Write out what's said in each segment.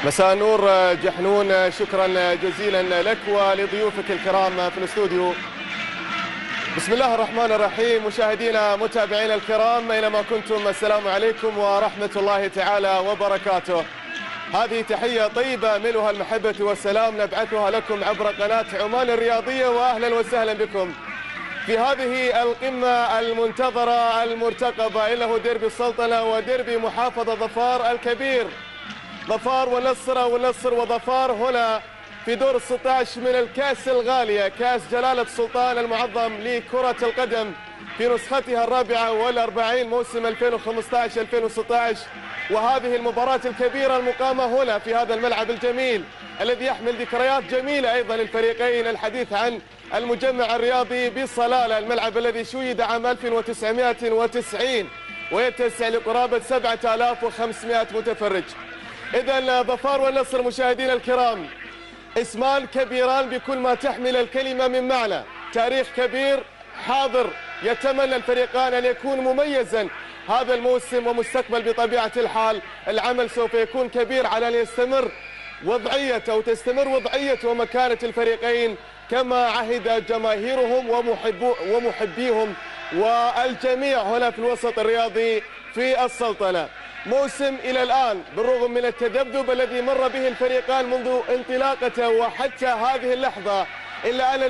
مساء النور جحنون، شكرا جزيلا لك ولضيوفك الكرام في الاستوديو. بسم الله الرحمن الرحيم. مشاهدينا متابعينا الكرام اينما كنتم، السلام عليكم ورحمة الله تعالى وبركاته. هذه تحية طيبة ملؤها المحبة والسلام نبعثها لكم عبر قناة عمان الرياضية، واهلا وسهلا بكم في هذه القمة المنتظرة المرتقبة. إنه ديربي السلطنة وديربي محافظة ظفار الكبير، ظفار والنصر وظفار هنا في دور ال16 من الكأس الغالية، كأس جلالة السلطان المعظم لكرة القدم في نسختها 44 موسم 2015-2016. وهذه المباراة الكبيرة المقامة هنا في هذا الملعب الجميل الذي يحمل ذكريات جميلة أيضا للفريقين. الحديث عن المجمع الرياضي بصلالة، الملعب الذي شيد عام 1990 ويتسع لقرابة 7500 متفرج. إذن ظفار والنصر مشاهدينا الكرام اسمان كبيران بكل ما تحمل الكلمة من معنى، تاريخ كبير حاضر يتمنى الفريقان أن يكون مميزا هذا الموسم، ومستقبل بطبيعة الحال العمل سوف يكون كبير على أن يستمر وضعية أو تستمر وضعية ومكانة الفريقين كما عهد جماهيرهم ومحبيهم والجميع هنا في الوسط الرياضي في السلطنة. موسم إلى الآن بالرغم من التذبذب الذي مر به الفريقان منذ انطلاقته وحتى هذه اللحظة، إلا أن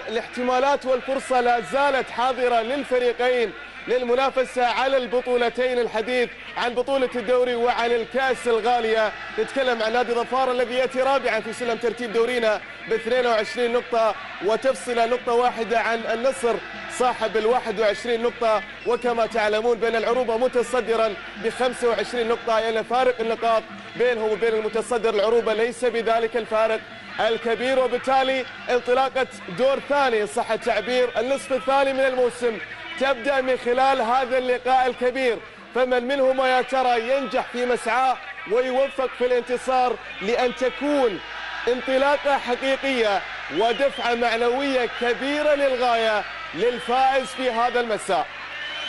الاحتمالات والفرصة لا زالت حاضرة للفريقين للمنافسة على البطولتين. الحديث عن بطولة الدوري وعن الكأس الغالية. نتكلم عن نادي ظفار الذي يأتي رابعا في سلم ترتيب دورينا ب 22 نقطة، وتفصل نقطة واحدة عن النصر صاحب ال 21 نقطة. وكما تعلمون بأن العروبة متصدرا ب 25 نقطة، يعني فارق النقاط بينه وبين المتصدر العروبة ليس بذلك الفارق الكبير. وبالتالي انطلاقة دور ثاني صح التعبير، النصف الثاني من الموسم تبدأ من خلال هذا اللقاء الكبير. فمن منهما يا ترى ينجح في مسعاه ويوفق في الانتصار لأن تكون انطلاقة حقيقية ودفعة معنوية كبيرة للغاية للفائز في هذا المساء.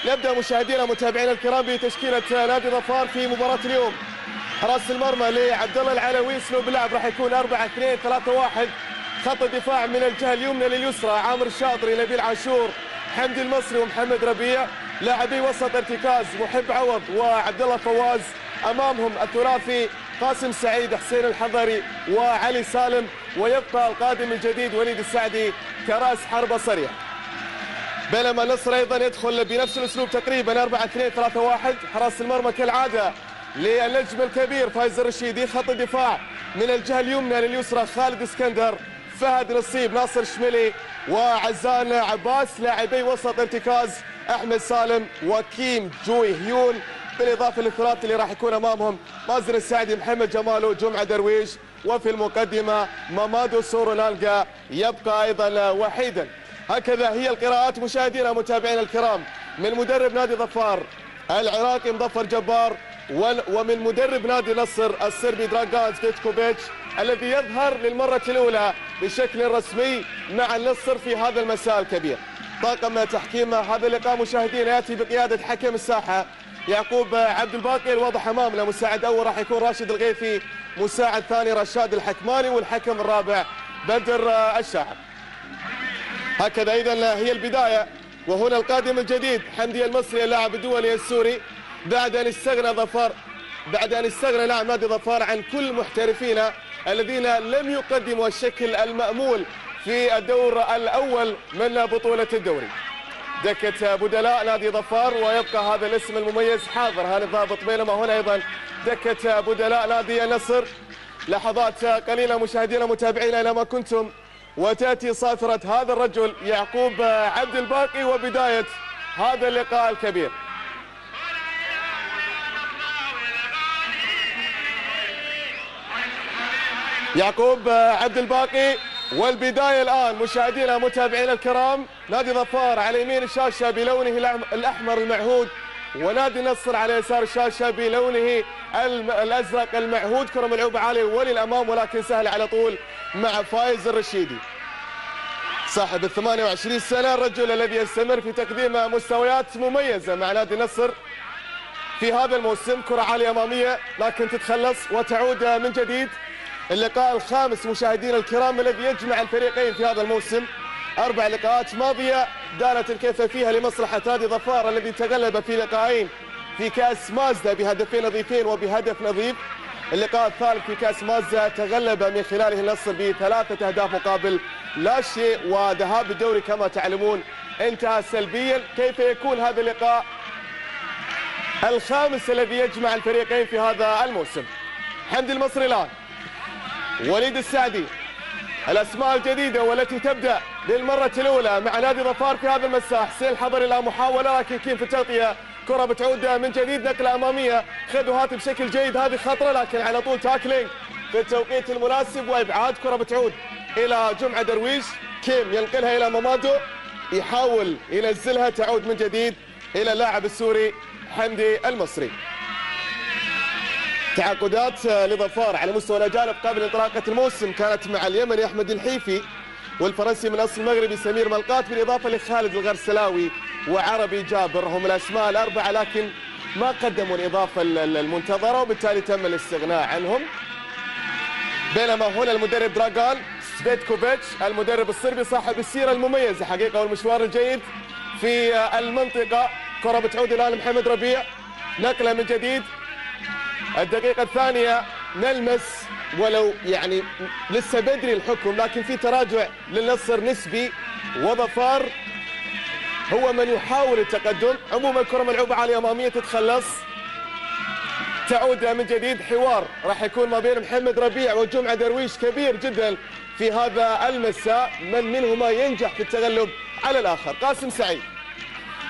نبدأ مشاهدينا متابعينا الكرام بتشكيلة نادي ظفار في مباراة اليوم. حراس المرمى لعبد الله العلوي، اسلوب اللعب راح يكون 4-2-3-1. خط الدفاع من الجهة اليمنى لليسرى عامر الشاطري، نبيل عاشور، حمدي المصري ومحمد ربيع. لاعبي وسط ارتكاز محب عوض وعبد الله فواز. امامهم الثلاثي قاسم سعيد، حسين الحضري وعلي سالم. ويبقى القادم الجديد وليد السعدي كراس حربة صريح. بينما النصر ايضا يدخل بنفس الاسلوب تقريبا 4-2-3-1. حراس المرمى كالعاده للنجم الكبير فايز الرشيدي. خط الدفاع من الجهه اليمنى لليسرى خالد اسكندر، فهد نصيب، ناصر شملي وعزان عباس. لاعبي وسط ارتكاز احمد سالم وكيم جوي هيون، بالاضافه للثلاثي اللي راح يكون امامهم مازن السعدي، محمد جمالو، جمعه درويش. وفي المقدمه مامادو سورونالجا يبقى ايضا وحيدا. هكذا هي القراءات مشاهدينا متابعينا الكرام من مدرب نادي ظفار العراقي مظفر جبار، ومن مدرب نادي نصر السربي دراغان ستيتكوفيتش الذي يظهر للمرة الأولى بشكل رسمي مع النصر في هذا المساء الكبير. طاقم تحكيم هذا اللقاء مشاهدينا يأتي بقيادة حكم الساحة يعقوب عبد الباقي. الواضح أمامنا مساعد أول راح يكون راشد الغيثي، مساعد ثاني رشاد الحكماني، والحكم الرابع بدر الشاعر. هكذا إذا هي البداية. وهنا القادم الجديد حمدي المصري اللاعب الدولي السوري، بعد أن استغنى لاعب نادي ظفار عن كل محترفينا الذين لم يقدموا الشكل المأمول في الدور الأول من بطولة الدوري. دكة بدلاء نادي ظفار، ويبقى هذا الاسم المميز حاضر هاني الضابط. بينما هنا أيضا دكة بدلاء نادي النصر. لحظات قليلة مشاهدينا متابعينا لما كنتم، وتأتي صافرة هذا الرجل يعقوب عبد الباقي وبداية هذا اللقاء الكبير. يعقوب عبد الباقي والبداية الآن مشاهدينا متابعينا الكرام. نادي ظفار على يمين الشاشة بلونه الأحمر المعهود، ونادي النصر على يسار الشاشة بلونه الأزرق المعهود. كرة ملعوبة عالية وللأمام ولكن سهل على طول مع فايز الرشيدي صاحب 28 سنة، الرجل الذي يستمر في تقديم مستويات مميزة مع نادي النصر في هذا الموسم، كرة عالية أمامية لكن تتخلص وتعود من جديد. اللقاء الخامس مشاهدينا الكرام الذي يجمع الفريقين في هذا الموسم. 4 لقاءات ماضية دانت الكفة فيها لمصلحة نادي ظفار الذي تغلب في لقاءين في كأس مازدا بهدفين نظيفين وبهدف نظيف. اللقاء الثالث في كأس مازدا تغلب من خلاله النصر ب3 أهداف مقابل لا شيء، وذهاب الدوري كما تعلمون انتهى سلبيا. كيف يكون هذا اللقاء الخامس الذي يجمع الفريقين في هذا الموسم؟ حمدي المصري الآن، وليد السعدي، الأسماء الجديدة والتي تبدأ للمرة الأولى مع نادي ظفار في هذا المساء. حسين الحضري لا محاولة لكن كين في التغطية، كرة بتعود من جديد، نقلة أمامية خذوا هات بشكل جيد، هذه خطرة لكن على طول تاكلينج في التوقيت المناسب وإبعاد. كرة بتعود إلى جمعة درويش، كيم ينقلها إلى مامادو يحاول ينزلها، تعود من جديد إلى اللاعب السوري حمدي المصري. تعاقدات لظفار على مستوى الأجانب قبل انطلاقة الموسم كانت مع اليمني أحمد الحيفي والفرنسي من أصل المغربي سمير ملقات، بالإضافة لخالد الغرسلاوي وعربي جابر. هم الأسماء الأربعة لكن ما قدموا الإضافة المنتظرة وبالتالي تم الاستغناء عنهم. بينما هنا المدرب دراغان سبيتكوفيتش المدرب الصربي صاحب السيرة المميزة حقيقة والمشوار الجيد في المنطقة. كرة بتعود الآن محمد ربيع، نقلة من جديد الدقيقة الثانية، نلمس ولو يعني لسه بدري الحكم لكن في تراجع للنصر نسبي وظفار هو من يحاول التقدم. عموما الكرة ملعوبة عالية أمامية تتخلص، تعود من جديد. حوار راح يكون ما بين محمد ربيع وجمعة درويش كبير جدا في هذا المساء، من منهما ينجح في التغلب على الآخر. قاسم سعيد،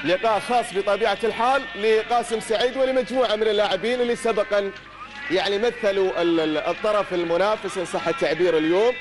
لقاء خاص بطبيعة الحال لقاسم سعيد ولمجموعة من اللاعبين اللي سبقا يعني مثلوا الطرف المنافس إن صح التعبير اليوم،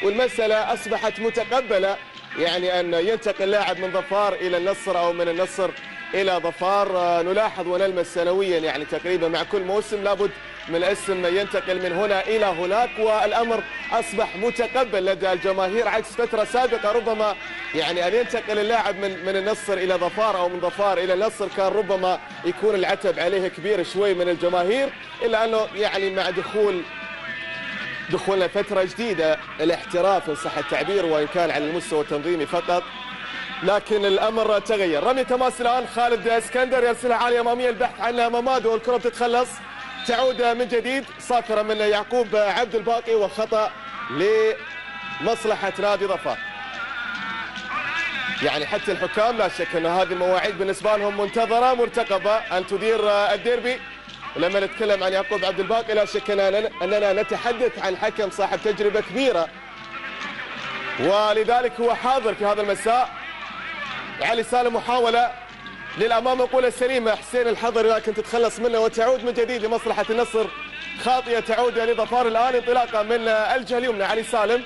والمسألة أصبحت متقبلة، يعني أن ينتقل لاعب من ظفار إلى النصر أو من النصر إلى ظفار. نلاحظ ونلمس سنويا يعني تقريبا مع كل موسم لابد من اسم ينتقل من هنا إلى هناك، والأمر أصبح متقبل لدى الجماهير عكس فترة سابقة ربما يعني أن ينتقل اللاعب من النصر إلى ظفار أو من ظفار إلى النصر كان ربما يكون العتب عليه كبير شوي من الجماهير، إلا أنه يعني مع دخولنا فترة جديدة الاحتراف إن صح التعبير وإن كان على المستوى التنظيمي فقط، لكن الأمر تغير. رمي تماس الآن، خالد اسكندر يرسلها عالية أمامية، البحث عنها مامادو والكرة بتتخلص، تعود من جديد صافرة من يعقوب عبد الباقي وخطأ لمصلحة نادي ظفار. يعني حتى الحكام لا شك أن هذه المواعيد بالنسبة لهم منتظرة مرتقبة أن تدير الديربي. لما نتكلم عن يعقوب عبد الباقي لا شك أننا نتحدث عن حكم صاحب تجربة كبيرة ولذلك هو حاضر في هذا المساء. علي سالم محاولة للأمام، مقولة سليمة حسين الحضري لكن تتخلص منه وتعود من جديد لمصلحة النصر. خاطئة تعود لظفار الآن، انطلاقة من الجهة اليمنى علي سالم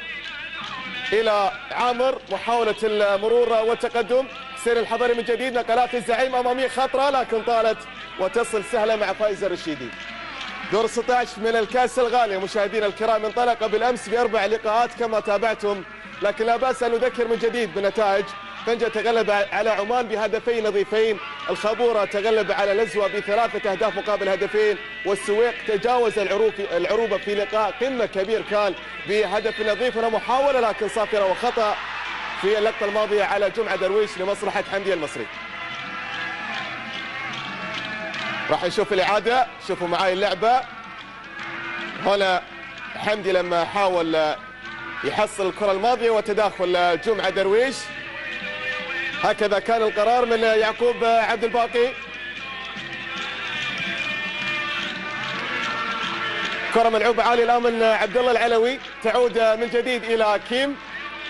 إلى عامر، محاولة المرور والتقدم. حسين الحضري من جديد، نقلات الزعيم أمامية خطرة لكن طالت وتصل سهلة مع فايز الرشيدي. دور 16 من الكأس الغالي مشاهدينا الكرام انطلق بالأمس ب4 لقاءات كما تابعتم، لكن لا بأس أن نذكر من جديد بالنتائج. طنجة تغلب على عمان بهدفين نظيفين، الخابورة تغلب على نزوة ب3 أهداف مقابل هدفين، والسويق تجاوز العروبة في لقاء قمة كبير كان بهدف نظيف. هنا محاولة لكن صافرة وخطأ في اللقطة الماضية على جمعة درويش لمصلحة حمدي المصري. راح نشوف الإعادة، شوفوا معاي اللعبة. هنا حمدي لما حاول يحصل الكرة الماضية وتداخل جمعة درويش، هكذا كان القرار من يعقوب عبد الباقي. كرة ملعوبة عالية الآن من عبد الله العلوي، تعود من جديد إلى كيم،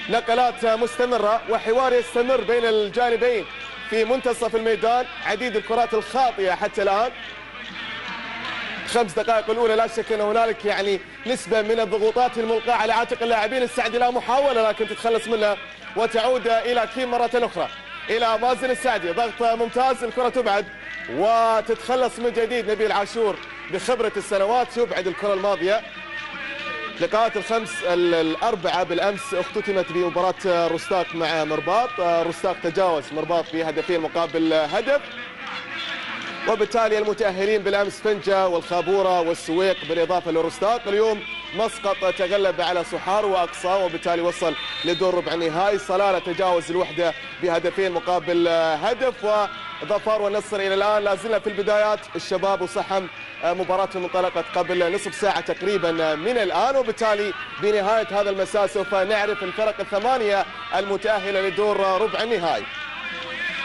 نقلات مستمرة وحوار يستمر بين الجانبين في منتصف الميدان. عديد الكرات الخاطئة حتى الآن. 5 دقائق الأولى لا شك أن هنالك يعني نسبة من الضغوطات الملقاة على عاتق اللاعبين. السعدي لا محاولة لكن تتخلص منها وتعود إلى كيم مرة أخرى إلى مازن السعدي، ضغط ممتاز، الكرة تبعد وتتخلص من جديد. نبيل عاشور بخبرة السنوات يبعد الكرة الماضية. لقاءات الأربعة بالأمس اختتمت بمباراة روستاق مع مرباط. روستاق تجاوز مرباط بهدفين مقابل هدف. وبالتالي المتأهلين بالأمس فنجة والخابورة والسويق بالإضافة للرستاق. اليوم مسقط تغلب على صحار وأقصى وبالتالي وصل لدور ربع النهائي. صلالة تجاوز الوحدة بهدفين مقابل هدف. وظفار والنصر إلى الآن لا زلنا في البدايات. الشباب وصحم مباراتهم انطلقت قبل نصف ساعة تقريبا من الآن، وبالتالي بنهاية هذا المساء سوف نعرف الفرق الثمانية المتأهلة لدور ربع النهائي.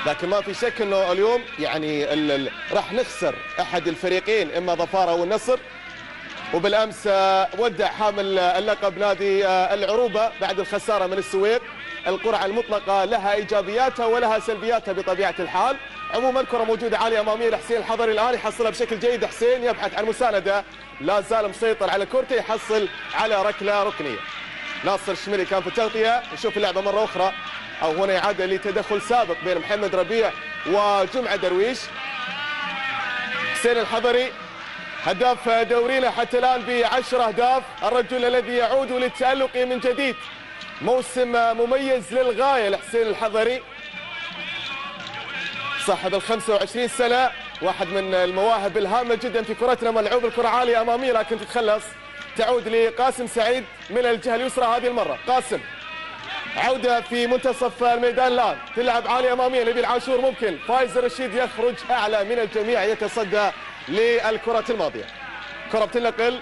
لكن ما في شك انه اليوم يعني راح نخسر احد الفريقين، اما ظفار او النصر. وبالامس ودع حامل اللقب نادي العروبه بعد الخساره من السويق. القرعه المطلقه لها ايجابياتها ولها سلبياتها بطبيعه الحال. عموما الكره موجوده عاليه اماميه لحسين الحضري، الان يحصلها بشكل جيد. حسين يبحث عن مسانده، لا زال مسيطر على كورته، يحصل على ركله ركنيه. ناصر الشمري كان في التغطيه. نشوف اللعبه مره اخرى، او هنا اعاده لتدخل سابق بين محمد ربيع وجمعه درويش. حسين الحضري هداف دورينا حتى الان ب10 اهداف، الرجل الذي يعود للتألق من جديد. موسم مميز للغايه لحسين الحضري، صاحب ال 25 سنه، واحد من المواهب الهامه جدا في كرتنا. ملعوب الكره عاليه اماميه لكن تتخلص، تعود لقاسم سعيد من الجهه اليسرى هذه المره. قاسم عودة في منتصف الميدان الآن، تلعب عالية أمامية. نبيل عاشور ممكن، فايز الرشيد يخرج أعلى من الجميع، يتصدى للكرة الماضية. كرة بتنقل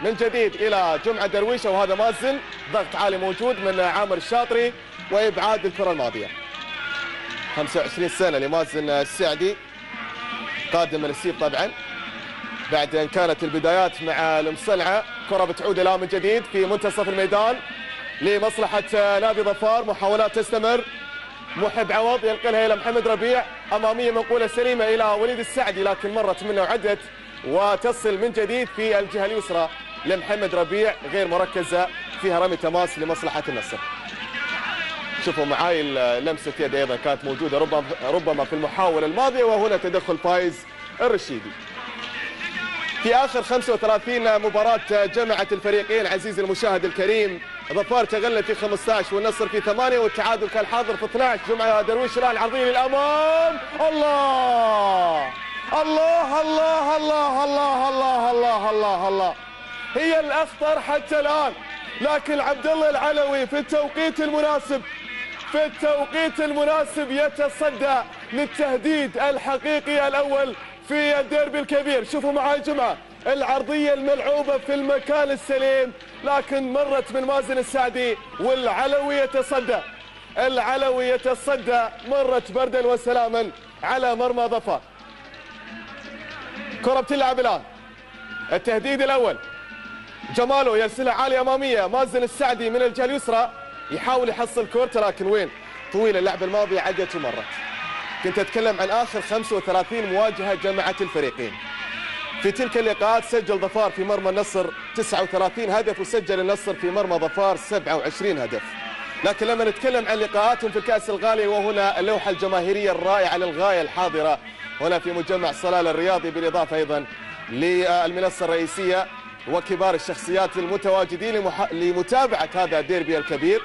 من جديد إلى جمعة درويش، وهذا مازن، ضغط عالي موجود من عامر الشاطري وإبعاد الكرة الماضية. 25 سنة لمازن السعدي، قادم من السيب طبعا بعد أن كانت البدايات مع المصلعة. كرة بتعود الآن من جديد في منتصف الميدان لمصلحة نادي ظفار. محاولات تستمر. محب عوض ينقلها إلى محمد ربيع، أمامية منقولة سليمة إلى وليد السعدي لكن مرت منه وعدت، وتصل من جديد في الجهة اليسرى لمحمد ربيع غير مركزة، فيها رمي تماس لمصلحة النصر. شوفوا معاي لمسة يد أيضا كانت موجودة ربما في المحاولة الماضية، وهنا تدخل فايز الرشيدي. في آخر 35 مباراة جمعت الفريقين عزيزي المشاهد الكريم، ظفار تغلب في 15 والنصر في 8 والتعادل كان حاضر في 12. جمعة درويش الآن عرضية للأمام. الله الله الله الله الله الله الله الله الله، هي الأخطر حتى الآن، لكن عبد الله العلوي في التوقيت المناسب، في التوقيت المناسب يتصدى للتهديد الحقيقي الأول في الديربي الكبير. شوفوا معي جمعة، العرضية الملعوبة في المكان السليم لكن مرت من مازن السعدي، والعلوي يتصدى، العلوي يتصدى، مرت بردا وسلاما على مرمى ظفار. كرة بتلعب الآن، التهديد الأول، جماله يرسلها عالية أمامية. مازن السعدي من الجهة اليسرى يحاول يحصل كورته لكن وين، طويلة اللعبة الماضية عدت ومرت. كنت أتكلم عن آخر 35 مواجهة جمعت الفريقين. في تلك اللقاءات سجل ظفار في مرمى النصر 39 هدف وسجل النصر في مرمى ظفار 27 هدف. لكن لما نتكلم عن لقاءاتهم في الكأس الغالي، وهنا اللوحة الجماهيرية الرائعة للغاية الحاضرة هنا في مجمع صلالة الرياضي، بالإضافة أيضا للمنصة الرئيسية وكبار الشخصيات المتواجدين لمتابعة هذا الديربي الكبير.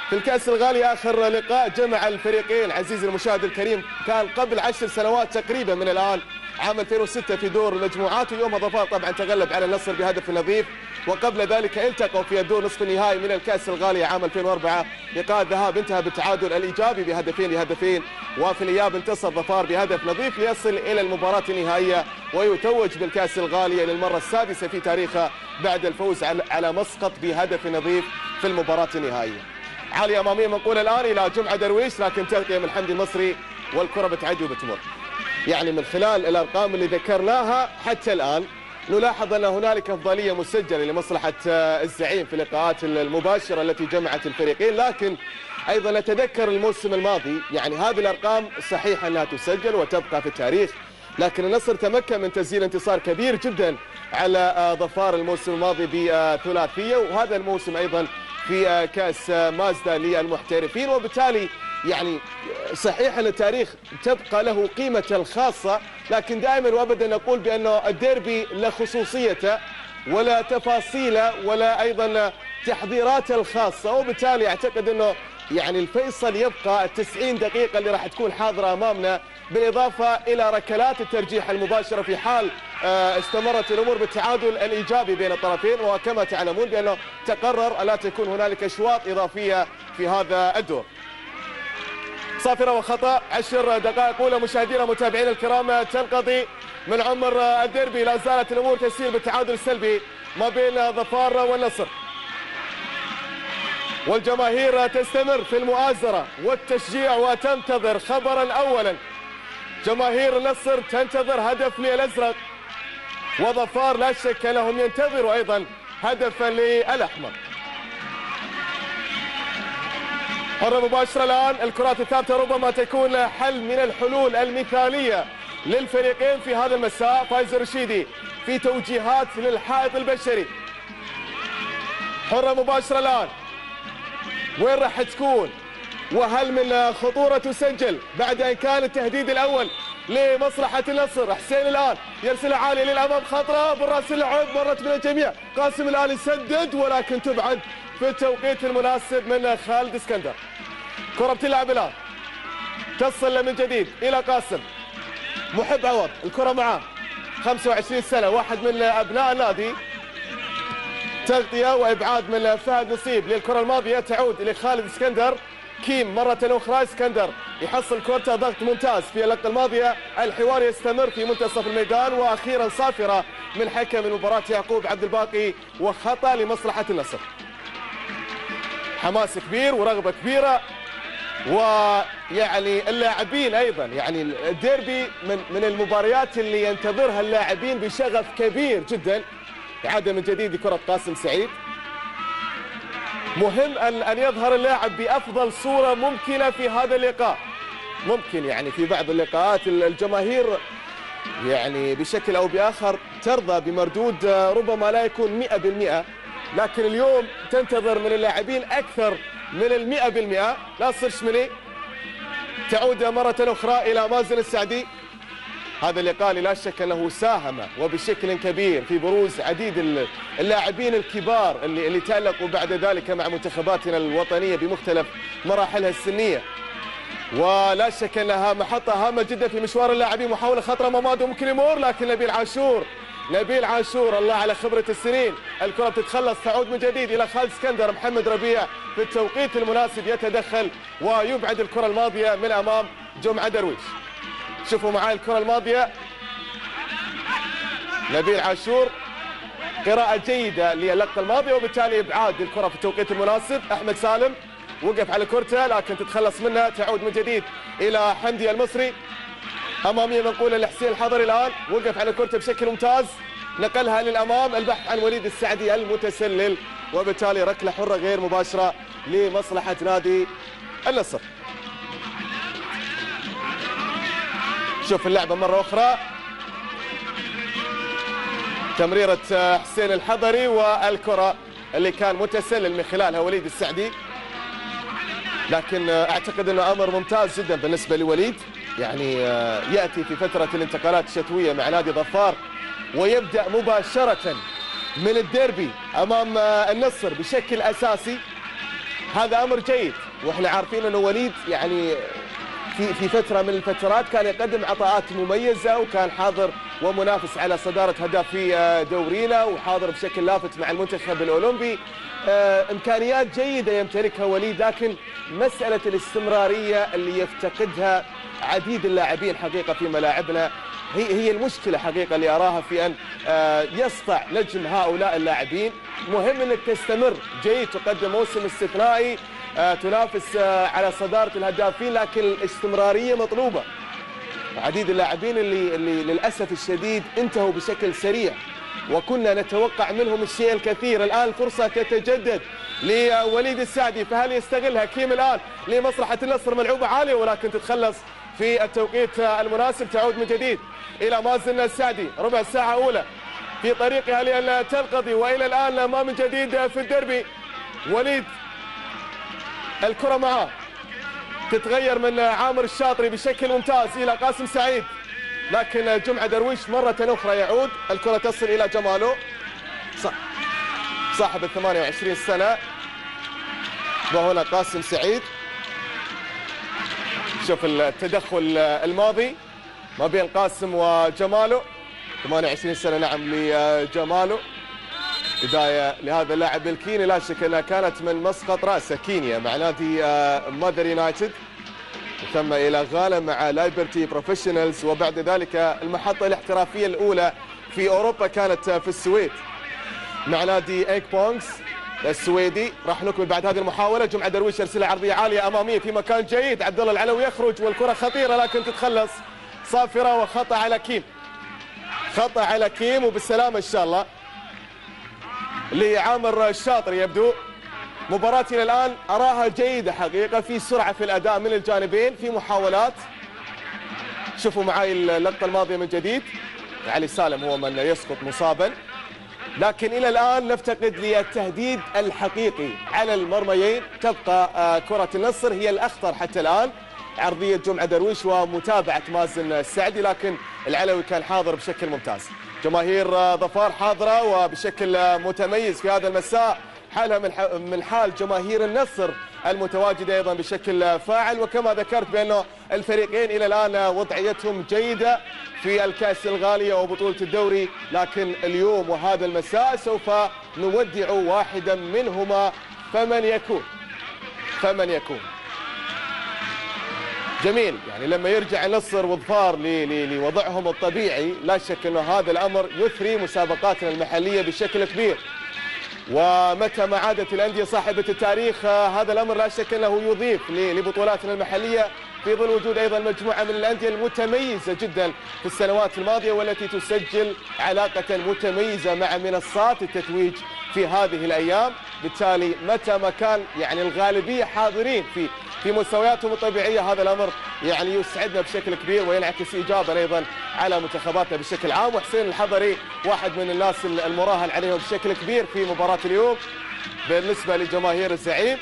في الكأس الغالي آخر لقاء جمع الفريقين عزيزي المشاهد الكريم كان قبل 10 سنوات تقريبا من الآن، عام 2006 في دور المجموعات، ويومها ظفار طبعا تغلب على النصر بهدف نظيف. وقبل ذلك التقوا في الدور نصف النهائي من الكأس الغالي عام 2004. لقاء الذهاب انتهى بالتعادل الإيجابي ب2-2، وفي الإياب انتصر ظفار بهدف نظيف ليصل إلى المباراة النهائية ويتوج بالكأس الغالي للمرة السادسة في تاريخه بعد الفوز على مسقط بهدف نظيف في المباراة النهائية. عالية أمامية منقولة الآن إلى جمعة درويش لكن تغطية من حمدي المصري والكرة بتعدي وبتمر. يعني من خلال الأرقام اللي ذكرناها حتى الآن نلاحظ أن هنالك أفضلية مسجلة لمصلحة الزعيم في اللقاءات المباشرة التي جمعت الفريقين، لكن أيضا نتذكر الموسم الماضي، يعني هذه الأرقام صحيح أنها تسجل وتبقى في التاريخ، لكن النصر تمكن من تسجيل انتصار كبير جدا على ظفار الموسم الماضي بثلاثية، وهذا الموسم أيضا في كأس مازدا للمحترفين. وبالتالي يعني صحيح أن التاريخ تبقى له قيمته الخاصة، لكن دائما وابدا نقول بأنه الديربي له خصوصيته ولا تفاصيله ولا أيضا تحضيراته الخاصة، وبالتالي أعتقد أنه يعني الفيصل يبقى 90 دقيقة اللي راح تكون حاضرة أمامنا، بالإضافة إلى ركلات الترجيح المباشرة في حال استمرت الأمور بالتعادل الإيجابي بين الطرفين. وكما تعلمون بأنه تقرر ألا تكون هنالك أشواط إضافية في هذا الدور. صافرة وخطأ، 10 دقائق أولى مشاهدينا متابعينا الكرام تنقضي من عمر الديربي. لا زالت الأمور تسير بالتعادل السلبي ما بين ظفار والنصر، والجماهير تستمر في المؤازرة والتشجيع وتنتظر خبرا أولا. جماهير النصر تنتظر هدف للأزرق، وظفار لا شك أنهم ينتظروا أيضا هدفا للأحمر. حرة مباشرة الآن، الكرات الثابتة ربما تكون حل من الحلول المثالية للفريقين في هذا المساء. فايز الرشيدي في توجيهات للحائط البشري. حرة مباشرة الآن، وين راح تكون؟ وهل من خطورة تسجل بعد أن كان التهديد الأول لمصلحة النصر؟ حسين الآن يرسل عالي للأمام، خطرة بالراس اللعب، مرت من الجميع. قاسم الآن يسدد ولكن تبعد في التوقيت المناسب من خالد اسكندر. كرة بتلعب الآن، تصل من جديد إلى قاسم. محب عوض، الكرة معاه، 25 سنة، واحد من أبناء النادي. تغطية وإبعاد من فهد نصيب للكرة الماضية، تعود إلى خالد اسكندر. كيم مرة أخرى، اسكندر يحصل كورته، ضغط ممتاز في اللقطة الماضية. الحوار يستمر في منتصف الميدان، وأخيرا صافرة من حكم المباراة يعقوب عبد الباقي، وخطأ لمصلحة النصر. حماس كبير ورغبة كبيرة، ويعني اللاعبين أيضا، يعني الديربي من المباريات اللي ينتظرها اللاعبين بشغف كبير جدا. إعادة من جديد لكرة قاسم سعيد. مهم أن يظهر اللاعب بأفضل صورة ممكنة في هذا اللقاء. ممكن يعني في بعض اللقاءات الجماهير يعني بشكل أو بآخر ترضى بمردود ربما لا يكون 100%، لكن اليوم تنتظر من اللاعبين أكثر من 100%. ناصر شملي تعود مرة أخرى إلى مازن السعدي. هذا اللقاء لا شك أنه ساهم وبشكل كبير في بروز عديد اللاعبين الكبار اللي تألقوا بعد ذلك مع منتخباتنا الوطنية بمختلف مراحلها السنية، ولا شك أنها محطة هامة جدا في مشوار اللاعبين. محاولة خطرة ممادو ممكن يمر، لكن نبيل عاشور الله على خبرة السنين. الكرة بتتخلص، تعود من جديد إلى خالد اسكندر. محمد ربيع في التوقيت المناسب يتدخل ويبعد الكرة الماضية من أمام جمعة درويش. شوفوا معي الكرة الماضية، نبيل عاشور قراءة جيدة للقطة الماضية، وبالتالي إبعاد الكرة في التوقيت المناسب. أحمد سالم وقف على كرته لكن تتخلص منها، تعود من جديد إلى حمدي المصري. أمامية منقولة لحسين الحضري، الآن وقف على كرته بشكل ممتاز، نقلها للأمام، البحث عن وليد السعدي المتسلل، وبالتالي ركلة حرة غير مباشرة لمصلحة نادي النصر. شوف اللعبة مرة أخرى، تمريرة حسين الحضري والكرة اللي كان متسلل من خلالها وليد السعدي، لكن أعتقد أنه أمر ممتاز جدا بالنسبة لوليد. يعني يأتي في فترة الانتقالات الشتوية مع نادي ظفار، ويبدأ مباشرة من الديربي أمام النصر بشكل أساسي. هذا أمر جيد، وإحنا عارفين أنه وليد يعني في فترة من الفترات كان يقدم عطاءات مميزة، وكان حاضر ومنافس على صدارة هدافي دورينا، وحاضر بشكل لافت مع المنتخب الأولمبي. إمكانيات جيدة يمتلكها وليد، لكن مسألة الاستمرارية اللي يفتقدها عديد اللاعبين حقيقة في ملاعبنا هي المشكلة حقيقة اللي أراها في أن يسطع نجم هؤلاء اللاعبين. مهم أنك تستمر جيد، تقدم موسم استثنائي، تنافس على صدارة الهدافين، لكن الاستمرارية مطلوبة. عديد اللاعبين اللي للأسف الشديد انتهوا بشكل سريع، وكنا نتوقع منهم الشيء الكثير. الآن الفرصة تتجدد لوليد السعدي، فهل يستغلها؟ كيم الآن لمصلحة النصر، ملعوبة عالية ولكن تتخلص في التوقيت المناسب. تعود من جديد إلى مازن السعدي، ربع ساعة أولى في طريقها لأن تنقضي، وإلى الآن ما من جديد في الدربي. وليد الكرة معاه، تتغير من عامر الشاطري بشكل ممتاز إلى قاسم سعيد، لكن جمعة درويش مرة أخرى يعود. الكرة تصل إلى جمالو صاحب 28 سنة، وهنا قاسم سعيد شوف التدخل الماضي ما بين قاسم وجمالو. 28 سنة نعم لجمالو. بداية لهذا اللاعب الكيني، لا شك انها كانت من مسقط راسه كينيا مع نادي ماذر يونايتد، ثم الى غانا مع لايبرتي بروفيشنالز، وبعد ذلك المحطة الاحترافية الاولى في اوروبا كانت في السويد مع نادي ايك بونغز السويدي. راح نكمل بعد هذه المحاولة. جمعة درويش يرسلها عرضية عالية امامية في مكان جيد، عبد الله العلوي يخرج والكرة خطيرة لكن تتخلص صافرة، وخطأ على كيم، خطأ على كيم وبالسلامة ان شاء الله لعامر الشاطر. يبدو مباراة الى الان اراها جيدة حقيقة، في سرعة في الاداء من الجانبين، في محاولات. شوفوا معي اللقطة الماضية من جديد، علي سالم هو من يسقط مصابا، لكن الى الان نفتقد للتهديد الحقيقي على المرميين. تبقى كرة النصر هي الاخطر حتى الان، عرضية جمعة درويش ومتابعة مازن السعدي، لكن العلوي كان حاضر بشكل ممتاز. جماهير ظفار حاضرة وبشكل متميز في هذا المساء، حالها من حال جماهير النصر المتواجدة أيضا بشكل فاعل. وكما ذكرت بأنه الفريقين إلى الآن وضعيتهم جيدة في الكأس الغالية وبطولة الدوري، لكن اليوم وهذا المساء سوف نودع واحدا منهما، فمن يكون جميل. يعني لما يرجع النصر وظفار لوضعهم الطبيعي، لا شك أنه هذا الأمر يثري مسابقاتنا المحلية بشكل كبير. ومتى ما عادت الأندية صاحبة التاريخ، هذا الأمر لا شك أنه يضيف لبطولاتنا المحلية، في ظل وجود أيضا مجموعة من الأندية المتميزة جدا في السنوات الماضية، والتي تسجل علاقة متميزة مع منصات التتويج في هذه الأيام. بالتالي متى ما كان يعني الغالبية حاضرين في مستوياتهم الطبيعية، هذا الأمر يعني يسعدنا بشكل كبير وينعكس إيجابا أيضا على منتخباتنا بشكل عام. وحسين الحضري واحد من الناس المراهن عليهم بشكل كبير في مباراة اليوم بالنسبة لجماهير الزعيم.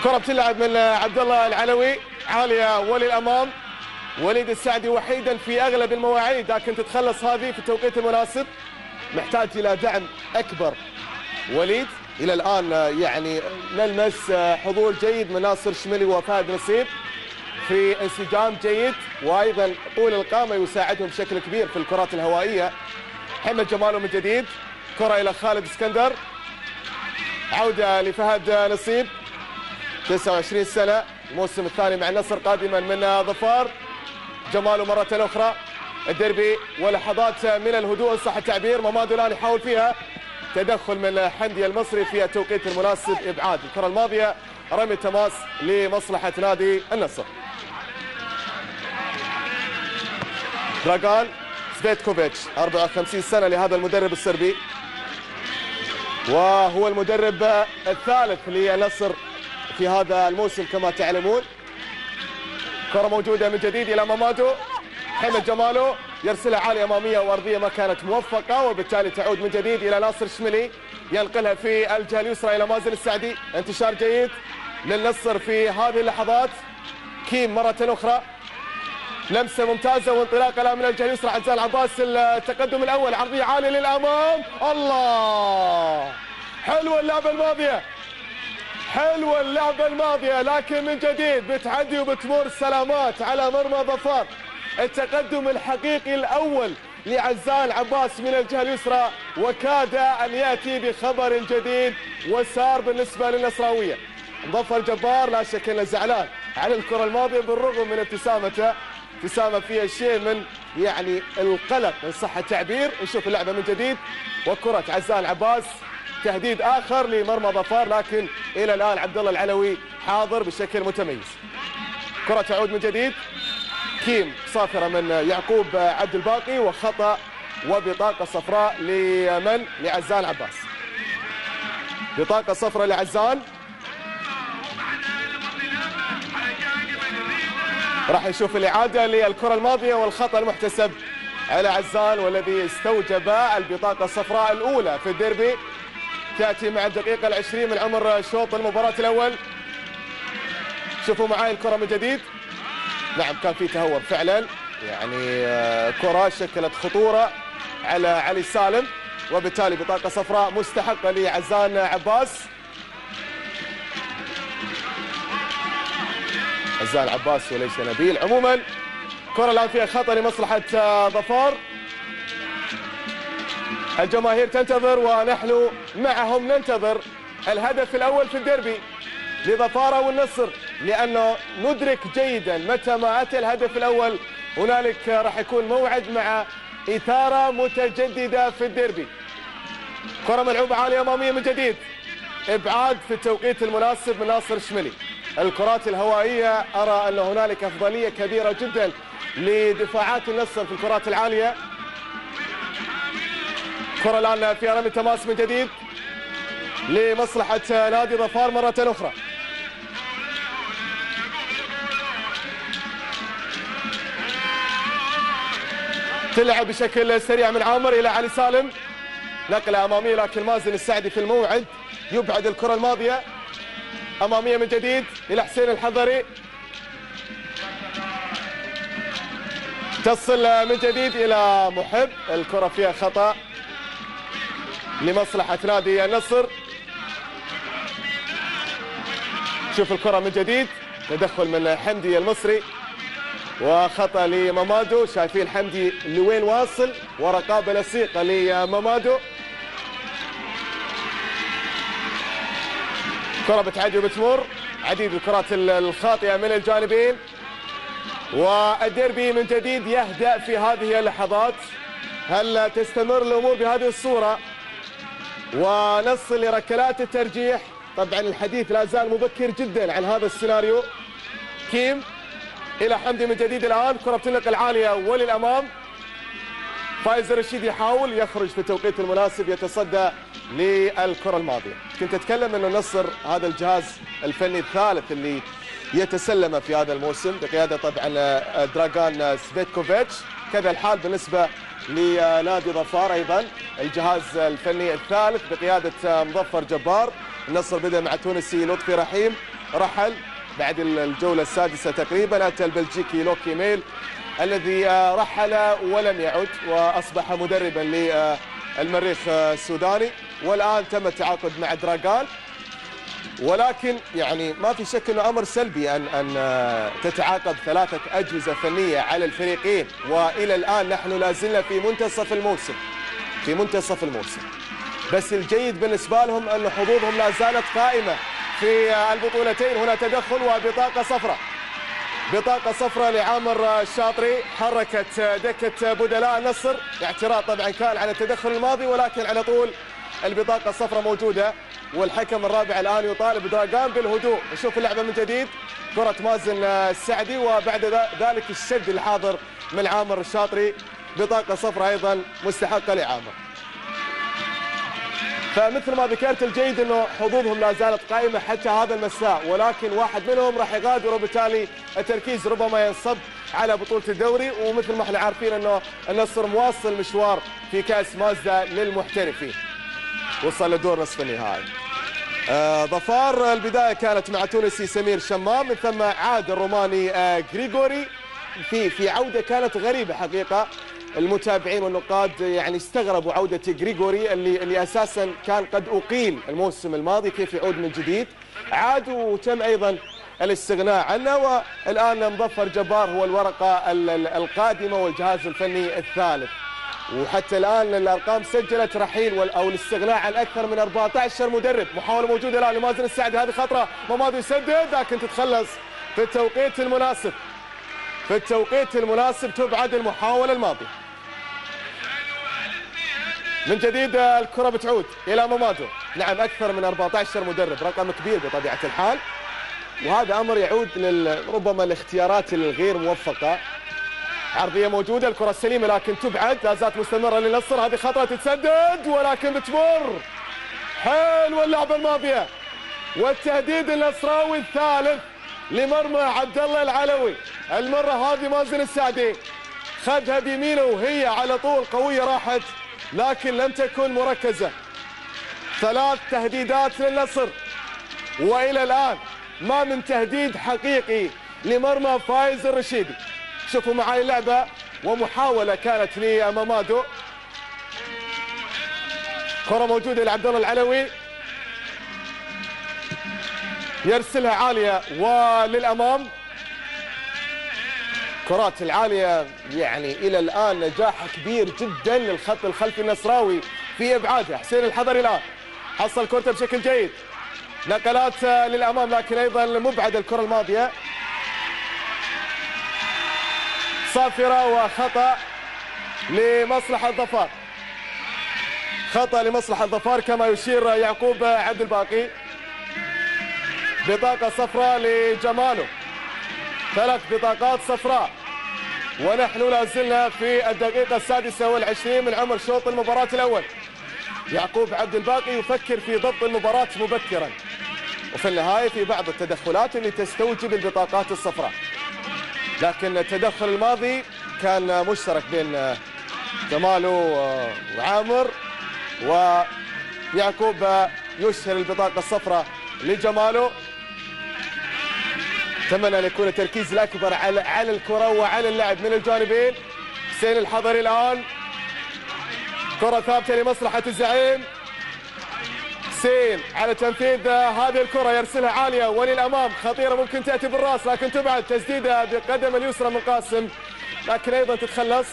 كرة بتلعب من عبد الله العلوي عالية وللأمام، وليد السعدي وحيدا في أغلب المواعيد، لكن تتخلص هذه في التوقيت المناسب. محتاج إلى دعم أكبر وليد. إلى الآن يعني نلمس حضور جيد من ناصر شملي وفهد نصيب في انسجام جيد، وأيضا طول القامة يساعدهم بشكل كبير في الكرات الهوائية. محمد جماله من جديد، كرة إلى خالد اسكندر، عودة لفهد نصيب 29 سنة، الموسم الثاني مع النصر قادما من ظفار. جماله مرة أخرى الدربي ولحظات من الهدوء إن صح التعبير. مامادو الآن يحاول فيها، تدخل من حمدي المصري في التوقيت المناسب، إبعاد الكرة الماضية، رمي تماس لمصلحة نادي النصر. دراغان سفيتكوفيتش 54 سنة لهذا المدرب الصربي، وهو المدرب الثالث للنصر في هذا الموسم كما تعلمون. كرة موجودة من جديد إلى مامادو، محمد جماله يرسلها عالية أمامية وأرضية ما كانت موفقة، وبالتالي تعود من جديد إلى ناصر شملي، ينقلها في الجهة اليسرى إلى مازن السعدي. انتشار جيد للنصر في هذه اللحظات. كيم مرة أخرى، لمسة ممتازة وانطلاقة الآن من الجهة اليسرى. عزال عباس التقدم الأول، عرضية عالية للأمام، الله حلوة اللعبة الماضية، حلوة اللعبة الماضية، لكن من جديد بتعدي وبتمر السلامات على مرمى ظفار. التقدم الحقيقي الأول لعزال عباس من الجهة اليسرى، وكاد أن يأتي بخبر جديد وسار بالنسبة للنصراوية. ظفر جبار لا شك أنه زعلان على الكرة الماضية، بالرغم من ابتسامته، ابتسامة فيها شيء من يعني القلق إن صح التعبير. نشوف اللعبة من جديد، وكرة عزال عباس، تهديد آخر لمرمى ظفار، لكن إلى الآن عبد الله العلوي حاضر بشكل متميز. كرة تعود من جديد، كيم صافرة من يعقوب عبد الباقي، وخطأ وبطاقة صفراء لمن؟ لعزال عباس. بطاقة صفراء لعزال. راح نشوف الإعادة للكرة الماضية والخطأ المحتسب على عزال، والذي استوجب البطاقة الصفراء الأولى في الديربي. تأتي مع الدقيقة 20 من عمر شوط المباراة الأول. شوفوا معي الكرة من جديد. نعم كان في تهور فعلا، يعني كرة شكلت خطورة على علي سالم، وبالتالي بطاقة صفراء مستحقة لعزان عباس. عزان عباس وليس نبيل. عموما كرة الآن فيها خطأ لمصلحة ظفار. الجماهير تنتظر ونحن معهم ننتظر الهدف الأول في الديربي لظفار والنصر، لأنه ندرك جيدا متى ما أتى الهدف الأول هنالك راح يكون موعد مع إثارة متجددة في الديربي. كرة ملعوبة عالية أمامية من جديد، إبعاد في التوقيت المناسب من ناصر الشملي. الكرات الهوائية أرى أن هنالك أفضلية كبيرة جدا لدفاعات النصر في الكرات العالية. كرة الآن في رمي تماس من جديد لمصلحة نادي ظفار مرة أخرى. تلعب بشكل سريع من عامر إلى علي سالم، نقلة أمامية لكن مازن السعدي في الموعد يبعد الكرة الماضية. أمامية من جديد إلى حسين الحضري، تصل من جديد إلى محب. الكرة فيها خطأ لمصلحة نادي النصر. شوف الكرة من جديد، تدخل من حمدي المصري وخطأ لمامادو. شايفين حمدي لوين واصل ورقابة لصيقة لمامادو. كرة بتعدي وبتمر، عديد الكرات الخاطئة من الجانبين، والديربي من جديد يهدأ في هذه اللحظات. هل تستمر الأمور بهذه الصورة ونصل لركلات الترجيح؟ طبعا الحديث لا زال مبكر جدا عن هذا السيناريو. كيم إلى حمدي من جديد، الآن كرة بتنقل عالية وللأمام. فايز الرشيد يحاول يخرج في التوقيت المناسب، يتصدى للكرة الماضية. كنت أتكلم أن النصر هذا الجهاز الفني الثالث اللي يتسلم في هذا الموسم بقيادة طبعا دراغان سبيتكوفيتش. كذا الحال بالنسبة لنادي ظفار، أيضا الجهاز الفني الثالث بقيادة مظفر جبار. النصر بدأ مع التونسي لطفي رحيم، رحل بعد الجولة السادسة تقريبا. أتى البلجيكي لوكي ميل الذي رحل ولم يعد وأصبح مدربا للمريخ السوداني، والآن تم التعاقد مع دراغان. ولكن يعني ما في شك أنه أمر سلبي أن تتعاقد ثلاثة أجهزة فنية على الفريقين، وإلى الآن نحن لا زلنا في منتصف الموسم. بس الجيد بالنسبة لهم أن حظوظهم لا زالت قائمة في البطولتين. هنا تدخل وبطاقة صفراء لعامر الشاطري، حركت دكة بدلاء النصر. اعتراض طبعا كان على التدخل الماضي، ولكن على طول البطاقة الصفراء موجودة، والحكم الرابع الآن يطالب دراغان بالهدوء. نشوف اللعبة من جديد، كرة مازن السعدي وبعد ذلك الشد الحاضر من عامر الشاطري، بطاقة صفراء أيضا مستحقة لعامر. فمثل ما ذكرت الجيد أنه حظوظهم لا زالت قائمة حتى هذا المساء، ولكن واحد منهم راح يغادر وبالتالي التركيز ربما ينصب على بطولة الدوري. ومثل ما احنا عارفين أنه النصر مواصل مشوار في كأس مازدا للمحترفين، وصل لدور نصف النهائي. ظفار البداية كانت مع تونسي سمير شمام، من ثم عاد الروماني غريغوري في عودة كانت غريبة حقيقة. المتابعين والنقاد يعني استغربوا عودة غريغوري اللي أساسا كان قد أقيل الموسم الماضي، كيف يعود من جديد. عاد وتم أيضا الاستغناء عنه، والآن مظفر جبار هو الورقة القادمة والجهاز الفني الثالث. وحتى الآن الأرقام سجلت رحيل أو الاستغناء عن أكثر من 14 مدرب. محاولة موجودة الآن لمازن السعدي، هذه خطرة، مامادو يسدد لكن تتخلص في التوقيت المناسب تبعد المحاولة الماضية. من جديد الكرة بتعود إلى مامادو. نعم أكثر من 14 مدرب، رقم كبير بطبيعة الحال، وهذا أمر يعود ربما الاختيارات الغير موفقة. عرضية موجودة، الكرة السليمة لكن تبعد، لا زالت مستمرة للنصر. هذه خطرة تتسدد ولكن بتمر. حلوة اللعبة الماضية، والتهديد النصراوي الثالث لمرمى عبد الله العلوي. المرة هذه مازن السعدي خدها بيمينه وهي على طول قوية راحت، لكن لم تكن مركزة. 3 تهديدات للنصر، وإلى الآن ما من تهديد حقيقي لمرمى فايز الرشيدي. شوفوا معي اللعبة، ومحاولة كانت لمامادو. كرة موجودة لعبد الله العلوي، يرسلها عالية وللأمام. الكرات العالية يعني إلى الآن نجاح كبير جدا للخط الخلفي النصراوي في إبعادها. حسين الحضري الآن حصل كرته بشكل جيد، نقلات للأمام لكن أيضا مبعد الكرة الماضية، صافرة وخطأ لمصلحة الظفار، خطأ لمصلحة الظفار كما يشير يعقوب عبد الباقي. بطاقة صفراء لجمالو، 3 بطاقات صفراء، ونحن لا زلنا في الدقيقة 26 من عمر شوط المباراة الأول. يعقوب عبد الباقي يفكر في ضبط المباراة مبكرا، وفي النهاية في بعض التدخلات اللي تستوجب البطاقات الصفراء، لكن التدخل الماضي كان مشترك بين جمالو وعامر، ويعقوب يشهر البطاقة الصفراء لجمالو. أتمنى أن يكون التركيز الأكبر على الكرة وعلى اللعب من الجانبين. حسين الحضري الآن كرة ثابتة لمصلحة الزعيم، حسين على تنفيذ هذه الكرة يرسلها عالية وللأمام، خطيرة ممكن تأتي بالرأس لكن تبعد، تسديدة بقدم اليسرى من قاسم لكن أيضا تتخلص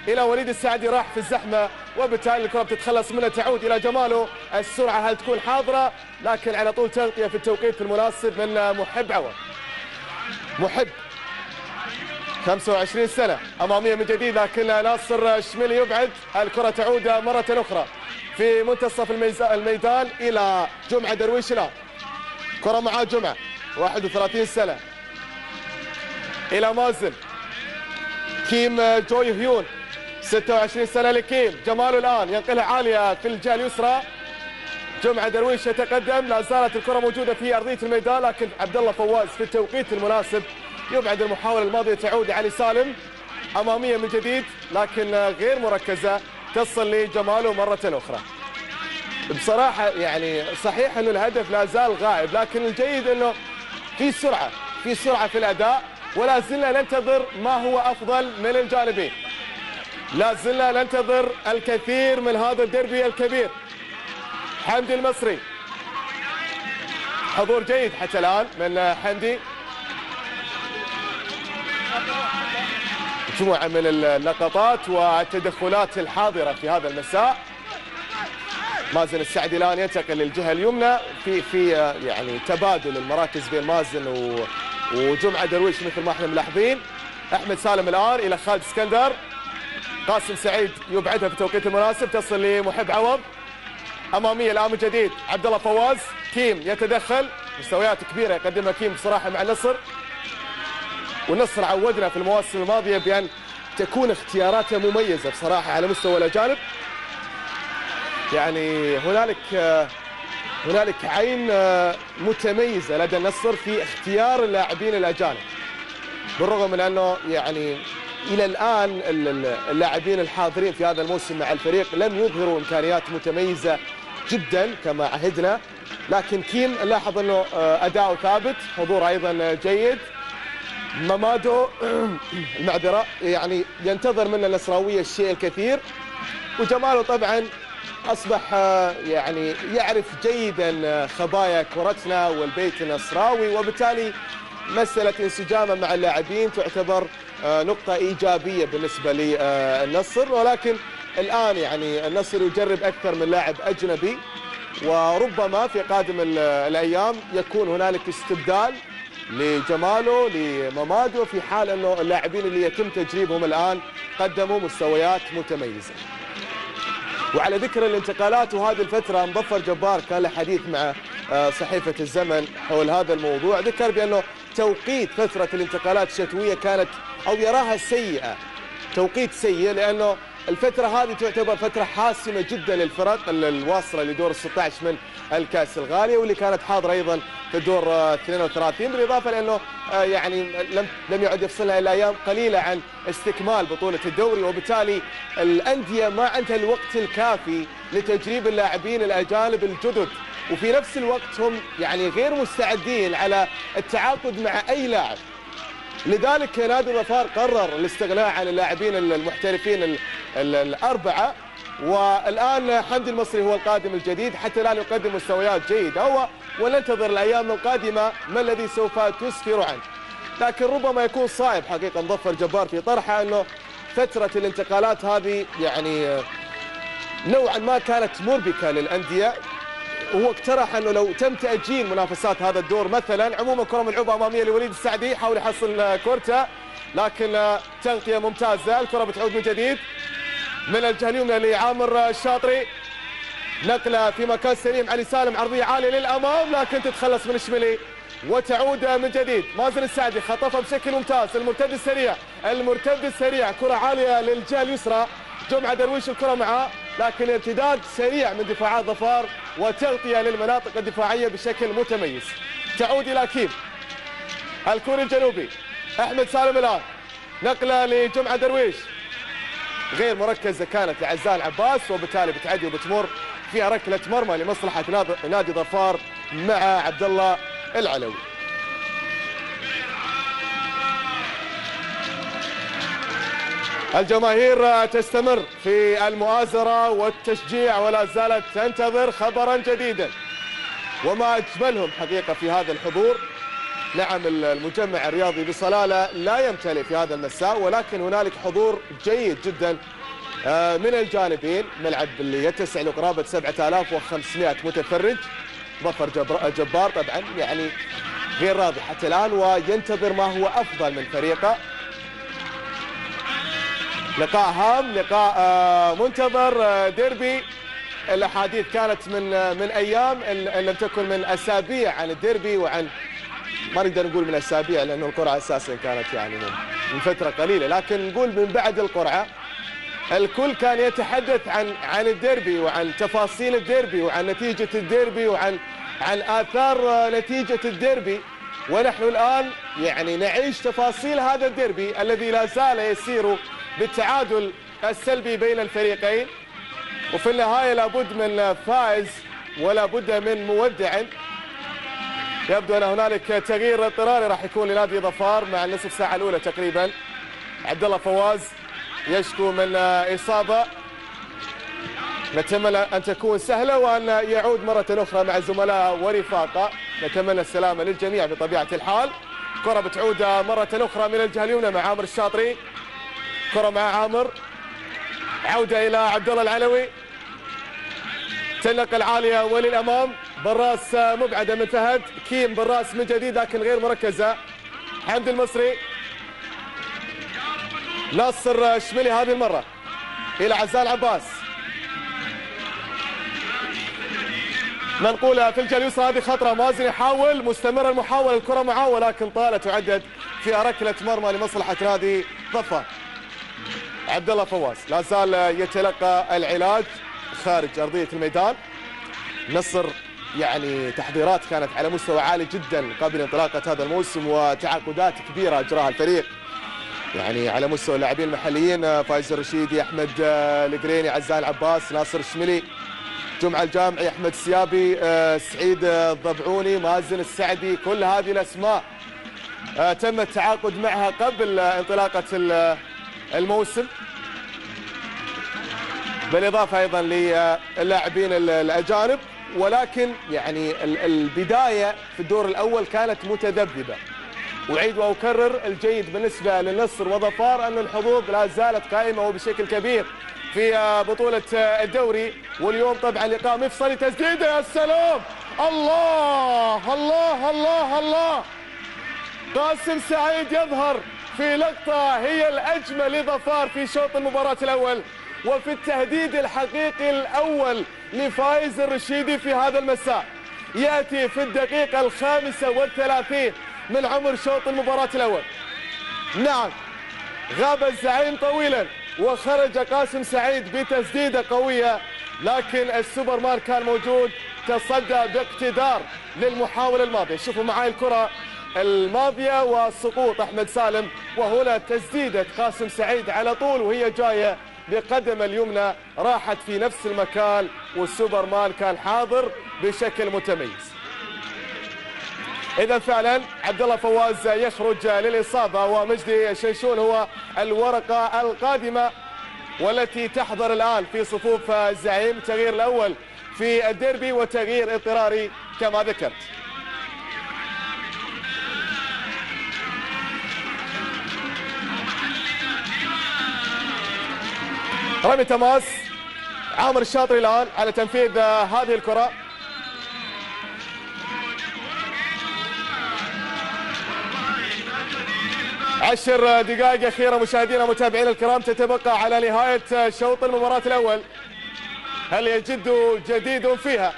إلى وليد السعدي، راح في الزحمة وبالتالي الكرة بتتخلص منها، تعود إلى جمالو. السرعة هل تكون حاضرة لكن على طول تغطية في التوقيت المناسب من محب عوض. محب 25 سنة، أمامية من جديد لكن ناصر شميلي يبعد، الكرة تعود مرة أخرى في منتصف الميدان إلى جمعة درويش. الآن كرة مع جمعة 31 سنة إلى مازن، كيم جوي هيون 26 سنة لكيم، جمال الآن ينقلها عالية في الجهة اليسرى، جمعة درويش يتقدم، لا زالت الكرة موجودة في أرضية الميدان لكن عبد الله فواز في التوقيت المناسب يبعد المحاولة الماضية، تعود علي سالم، أمامية من جديد لكن غير مركزة، تصل لجمالو مرة أخرى. بصراحة يعني صحيح أنه الهدف لا زال غائب لكن الجيد أنه في سرعة في الأداء، ولا زلنا ننتظر ما هو أفضل من الجانبين، لا زلنا ننتظر الكثير من هذا الديربي الكبير. حمدي المصري، حضور جيد حتى الآن من حمدي، مجموعة من اللقطات والتدخلات الحاضرة في هذا المساء. مازن السعدي الآن ينتقل للجهة اليمنى في يعني تبادل المراكز بين مازن وجمعة درويش مثل ما احنا ملاحظين. أحمد سالم الآن إلى خالد اسكندر، قاسم سعيد يبعدها في التوقيت المناسب، تصل لمحب عوض، أمامية الآن من جديد عبد الله فواز، كيم يتدخل، مستويات كبيرة يقدمها كيم بصراحة مع النصر، والنصر عودنا في المواسم الماضية بأن تكون اختياراته مميزة بصراحة على مستوى الأجانب. يعني هنالك عين متميزة لدى النصر في اختيار اللاعبين الأجانب، بالرغم من أنه يعني إلى الآن اللاعبين الحاضرين في هذا الموسم مع الفريق لم يظهروا إمكانيات متميزة جدا كما عهدنا، لكن كيم نلاحظ أنه أداؤه ثابت، حضور أيضا جيد. مامادو المعذرة يعني ينتظر منا النصراوية الشيء الكثير، وجمالو طبعا أصبح يعني يعرف جيدا خبايا كرتنا والبيت النصراوي، وبالتالي مسألة انسجامه مع اللاعبين تعتبر نقطة إيجابية بالنسبة للنصر. ولكن الآن يعني النصر يجرب أكثر من لاعب أجنبي، وربما في قادم الأيام يكون هنالك استبدال لجمالو لمامادو في حال أنه اللاعبين اللي يتم تجريبهم الآن قدموا مستويات متميزة. وعلى ذكر الانتقالات وهذه الفترة، مظفر جبار كان له حديث مع صحيفة الزمن حول هذا الموضوع، ذكر بأنه توقيت فترة الانتقالات الشتوية كانت أو يراها سيئة، توقيت سيء، لأنه الفترة هذه تعتبر فترة حاسمة جدا للفرق الواصلة لدور 16 من الكأس الغالية، واللي كانت حاضرة أيضا في الدور 32، بالإضافة لأنه يعني لم يعد يفصلها إلا أيام قليلة عن استكمال بطولة الدوري، وبالتالي الأندية ما عندها الوقت الكافي لتجريب اللاعبين الأجانب الجدد، وفي نفس الوقت هم يعني غير مستعدين على التعاقد مع أي لاعب. لذلك نادي الظفار قرر الاستغناء عن اللاعبين المحترفين الأربعة، والآن حمدي المصري هو القادم الجديد، حتى الآن يقدم مستويات جيدة، وننتظر الأيام القادمة ما الذي سوف تسفر عنه. لكن ربما يكون صعب حقيقة مظفر جبار في طرحه أنه فترة الانتقالات هذه يعني نوعا ما كانت مربكة للأندية، وهو اقترح أنه لو تم تأجيل منافسات هذا الدور مثلا. عموما كرة ملعوبة أمامية لوليد السعدي، حاول يحصل كورته لكن تغطية ممتازة. الكرة بتعود من جديد من الجهة اليمنى لعامر الشاطري، نقلة في مكان سليم علي سالم، عرضية عالية للأمام لكن تتخلص من الشملي وتعود من جديد. مازن السعدي خطفها بشكل ممتاز، المرتد السريع، المرتد السريع، كرة عالية للجهة اليسرى، جمعة درويش الكرة معاه لكن ارتداد سريع من دفاعات ظفار وتغطية للمناطق الدفاعية بشكل متميز. تعود إلى كيم الكوري الجنوبي، أحمد سالم الآن، نقلة لجمعة درويش غير مركزة كانت لعزال العباس وبالتالي بتعدي وبتمر فيها ركلة مرمى لمصلحة نادي ظفار مع عبد الله العلوي. الجماهير تستمر في المؤازرة والتشجيع ولا زالت تنتظر خبرا جديدا، وما أجملهم حقيقة في هذا الحضور. نعم المجمع الرياضي بصلالة لا يمتلئ في هذا المساء، ولكن هنالك حضور جيد جدا من الجانبين. ملعب اللي يتسع لقرابة 7500 متفرج. ظفر جبار طبعا يعني غير راضي حتى الآن وينتظر ما هو أفضل من فريقه. لقاء هام، لقاء منتظر، ديربي. الأحاديث كانت من أيام إن لم تكن من أسابيع عن الديربي، وعن ما نقدر نقول من أسابيع لأنه القرعة أساسا كانت يعني من فترة قليلة، لكن نقول من بعد القرعة الكل كان يتحدث عن الديربي وعن تفاصيل الديربي وعن نتيجة الديربي وعن آثار نتيجة الديربي. ونحن الآن يعني نعيش تفاصيل هذا الديربي الذي لا زال يسير بالتعادل السلبي بين الفريقين، وفي النهاية لابد من فائز ولا بد من مودع. يبدو أن هنالك تغيير اضطراري راح يكون لنادي ظفار مع النصف ساعة الأولى تقريبا. عبد الله فواز يشكو من إصابة، نتمنى أن تكون سهلة وأن يعود مرة أخرى مع زملائه ورفاقه. نتمنى السلامة للجميع بطبيعة الحال. كرة بتعود مرة أخرى من الجهة اليمنى مع عامر الشاطري، كرة مع عامر، عودة إلى عبد الله العلوي، تنقل عالية وللأمام، براس مبعدة من فهد، كيم براس من جديد لكن غير مركزة. حمد المصري، ناصر شملي هذه المرة إلى عزال عباس، منقولة في الجهة اليسرى، هذه خطرة. مازن يحاول، مستمر المحاولة، الكرة معاه ولكن طالت وعدت في ركلة مرمى لمصلحة نادي ظفار. عبد الله فواز لا زال يتلقى العلاج خارج أرضية الميدان. نصر يعني تحضيرات كانت على مستوى عالي جدا قبل انطلاقة هذا الموسم وتعاقدات كبيرة أجراها الفريق يعني على مستوى اللاعبين المحليين، فايز الرشيدي، أحمد القريني، عزال عباس، ناصر الشملي، جمعة الجامعي، أحمد السيابي، سعيد الضبعوني، مازن السعدي. كل هذه الأسماء تم التعاقد معها قبل انطلاقة الموسم، بالإضافة أيضا للاعبين الأجانب. ولكن يعني البداية في الدور الأول كانت متذبذبة. أعيد وأكرر، الجيد بالنسبة للنصر وظفار أن الحظوظ لا زالت قائمة وبشكل كبير في بطولة الدوري. واليوم طبعا لقاء مفصلي، تسديدة، يا سلام، الله الله الله الله. قاسم سعيد يظهر في لقطة هي الأجمل لظفار في شوط المباراة الأول، وفي التهديد الحقيقي الأول لفايز الرشيدي في هذا المساء. يأتي في الدقيقة 35 من عمر شوط المباراة الأول. نعم، غاب الزعيم طويلا وخرج قاسم سعيد بتسديدة قوية، لكن السوبرمان كان موجود، تصدى باقتدار للمحاولة الماضية. شوفوا معي الكرة الماضية وسقوط أحمد سالم، وهنا تسديدة قاسم سعيد على طول وهي جاية بقدم اليمنى، راحت في نفس المكان والسوبرمان كان حاضر بشكل متميز. إذا فعلا عبد الله فواز يخرج للإصابة، ومجدي شيشون هو الورقة القادمة والتي تحضر الآن في صفوف الزعيم. تغيير الأول في الديربي وتغيير اضطراري كما ذكرت. رمي تماس، عامر الشاطري الآن على تنفيذ هذه الكرة. عشر دقائق أخيرة مشاهدينا متابعينا الكرام تتبقى على نهاية شوط المباراة الأول. هل يجد جديد فيها؟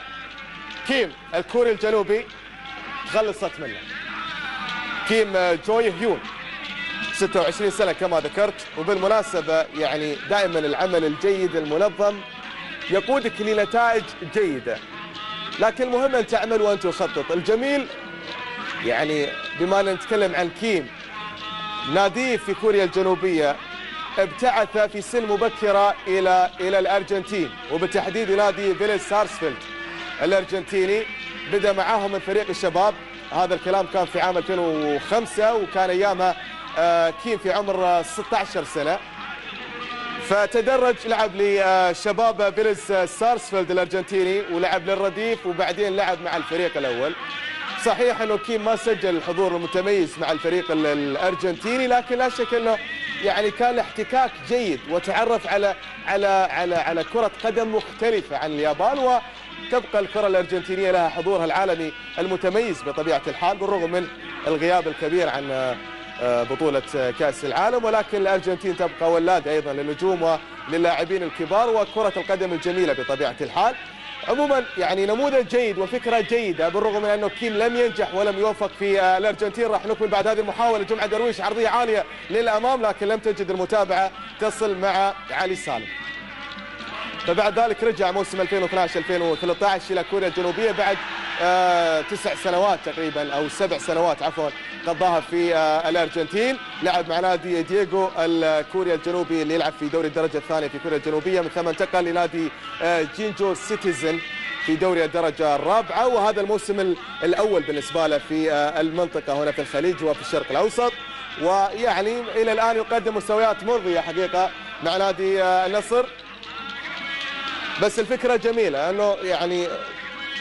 كيم الكوري الجنوبي خلصت منه. كيم جوي هيون 26 سنة كما ذكرت، وبالمناسبة يعني دائما العمل الجيد المنظم يقودك لنتائج جيدة، لكن المهم أن تعمل وأن تخطط. الجميل يعني بما نتكلم عن كيم، ناديه في كوريا الجنوبية ابتعث في سن مبكرة إلى الأرجنتين، وبالتحديد نادي فيليس سارسفيلد الأرجنتيني. بدأ معاهم من فريق الشباب، هذا الكلام كان في عام 2005، وكان أيامها كيم في عمر 16 سنة. فتدرج، لعب لشباب فيليس سارسفيلد الأرجنتيني، ولعب للرديف، وبعدين لعب مع الفريق الأول. صحيح انه كيم ما سجل الحضور المتميز مع الفريق الارجنتيني، لكن لا شك انه يعني كان له احتكاك جيد، وتعرف على كرة قدم مختلفة عن اليابان. وتبقى الكرة الارجنتينية لها حضورها العالمي المتميز بطبيعة الحال، بالرغم من الغياب الكبير عن بطولة كأس العالم، ولكن الارجنتين تبقى ولادة ايضا للنجوم وللاعبين الكبار وكرة القدم الجميلة بطبيعة الحال. عموما يعني نموذج جيد وفكرة جيدة، بالرغم من أنه كيم لم ينجح ولم يوفق في الأرجنتين. راح نكمل بعد هذه المحاولة. جمعة درويش عرضية عالية للأمام، لكن لم تجد المتابعة تصل مع علي سالم. فبعد ذلك رجع موسم 2012-2013 إلى كوريا الجنوبية بعد 9 سنوات تقريبا، أو 7 سنوات عفوا قضاها في الأرجنتين. لعب مع نادي دييغو الكوريا الجنوبي اللي يلعب في دوري الدرجة الثانية في كوريا الجنوبية، من ثم انتقل لنادي جينجو سيتيزن في دوري الدرجة الرابعة، وهذا الموسم الأول بالنسبة له في المنطقة هنا في الخليج وفي الشرق الأوسط. ويعني إلى الآن يقدم مستويات مرضية حقيقة مع نادي النصر. بس الفكرة جميلة أنه يعني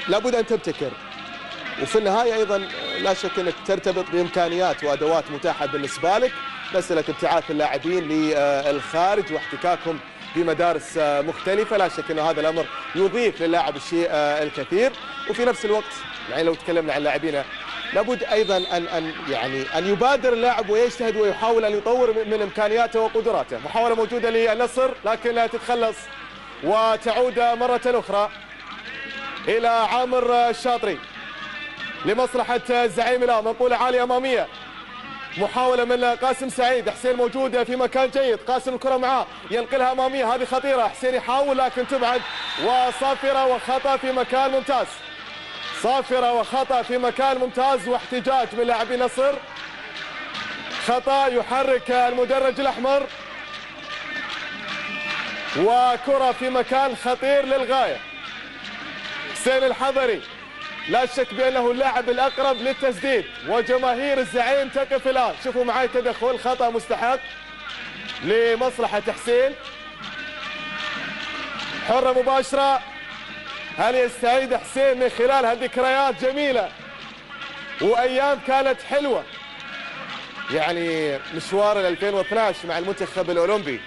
لابد أن تبتكر، وفي النهاية أيضا لا شك أنك ترتبط بإمكانيات وأدوات متاحة بالنسبة لك. مسألة ابتعاث اللاعبين للخارج واحتكاكهم بمدارس مختلفة، لا شك أنه هذا الأمر يضيف للاعب الشيء الكثير. وفي نفس الوقت يعني لو تكلمنا عن لاعبين، لابد أيضا أن يبادر اللاعب ويجتهد ويحاول أن يطور من إمكانياته وقدراته. محاولة موجودة للنصر لكنها تتخلص وتعود مرة أخرى إلى عامر الشاطري لمصلحة زعيم الآن. منقولة عالية أمامية، محاولة من قاسم سعيد. حسين موجود في مكان جيد، قاسم الكرة معاه ينقلها أمامية، هذه خطيرة. حسين يحاول لكن تبعد، وصافرة وخطأ في مكان ممتاز. صافرة وخطأ في مكان ممتاز، واحتجاج من لاعبي النصر. خطأ يحرك المدرج الأحمر، وكرة في مكان خطير للغاية. حسين الحضري لا شك بأنه اللاعب الأقرب للتسديد، وجماهير الزعيم تقف الآن. شوفوا معي تدخل، خطأ مستحق لمصلحة حسين. حرة مباشرة، هل يستعيد حسين من خلالها ذكريات جميلة وأيام كانت حلوة؟ يعني مشوار 2012 مع المنتخب الأولمبي،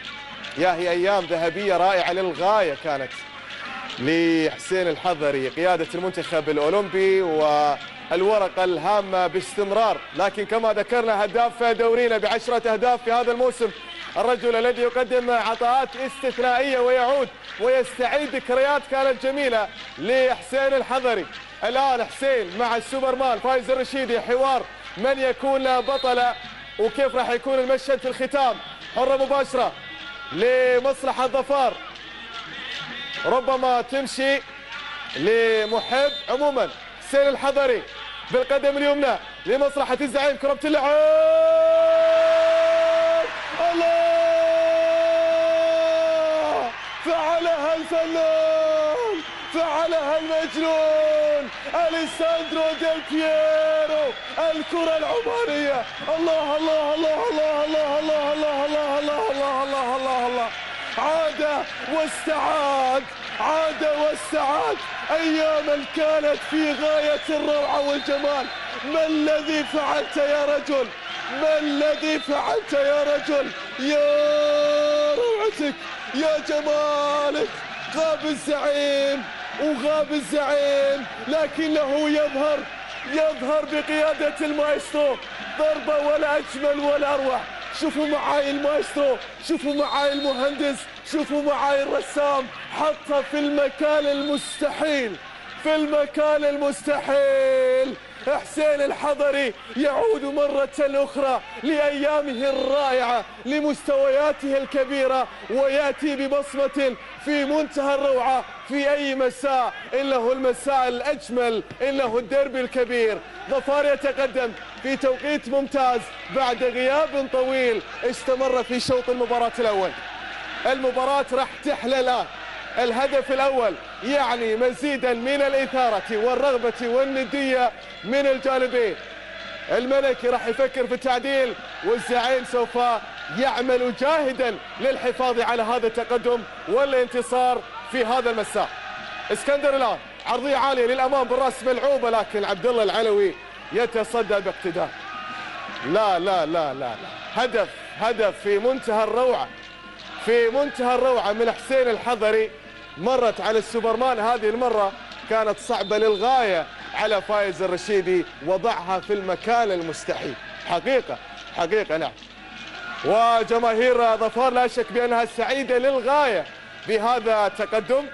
يا هي أيام ذهبية رائعة للغاية كانت لحسين الحضري، قيادة المنتخب الأولمبي والورقة الهامة باستمرار. لكن كما ذكرنا هداف دورينا ب10 أهداف في هذا الموسم، الرجل الذي يقدم عطاءات استثنائية ويعود ويستعيد ذكريات كانت جميلة لحسين الحضري. الآن حسين مع السوبرمان فايز الرشيدي، حوار من يكون بطل وكيف راح يكون المشهد في الختام. حرة مباشرة لمصلحة ظفار، ربما تمشي لمحب. عموما حسين الحضري بالقدم اليمنى لمصلحة الزعيم، كرة بتلعب، الله فعلها الفنان، فعلها المجنون أليساندرو ديل بييرو، الكرة العمانية. الله الله الله الله الله الله الله الله الله الله الله الله الله، عاد واستعاد، عاد واستعاد أياما كانت في غاية الروعة والجمال. ما الذي فعلت يا رجل؟ ما الذي فعلت يا رجل؟ يا روعتك يا جمالك. غاب الزعيم وغاب الزعيم، لكنه يظهر بقيادة المايسترو. ضربة ولا أجمل ولا أروع. شوفوا معاي المايسترو، شوفوا معاي المهندس، شوفوا معاي الرسام. حطها في المكان المستحيل، في المكان المستحيل. حسين الحضري يعود مرة أخرى لأيامه الرائعة، لمستوياته الكبيرة، ويأتي ببصمة في منتهى الروعة في أي مساء. إنه المساء الأجمل، إنه الديربي الكبير. ظفار يتقدم في توقيت ممتاز بعد غياب طويل استمر في شوط المباراة الأول. المباراة راح تحلى الآن. الهدف الأول يعني مزيدا من الإثارة والرغبة والندية من الجانبين. الملكي راح يفكر في التعديل، والزعيم سوف يعمل جاهدا للحفاظ على هذا التقدم والانتصار في هذا المساء. اسكندر الآن عرضية عالية للأمام بالرأس ملعوبة، لكن عبد الله العلوي يتصدى باقتدار. لا لا لا لا لا، هدف في منتهى الروعة، في منتهى الروعة من حسين الحضري. مرت على السوبرمان، هذه المرة كانت صعبة للغاية على فايز الرشيدي، وضعها في المكان المستحيل. حقيقة نعم. وجماهير ظفار لا شك بأنها سعيدة للغاية بهذا التقدم.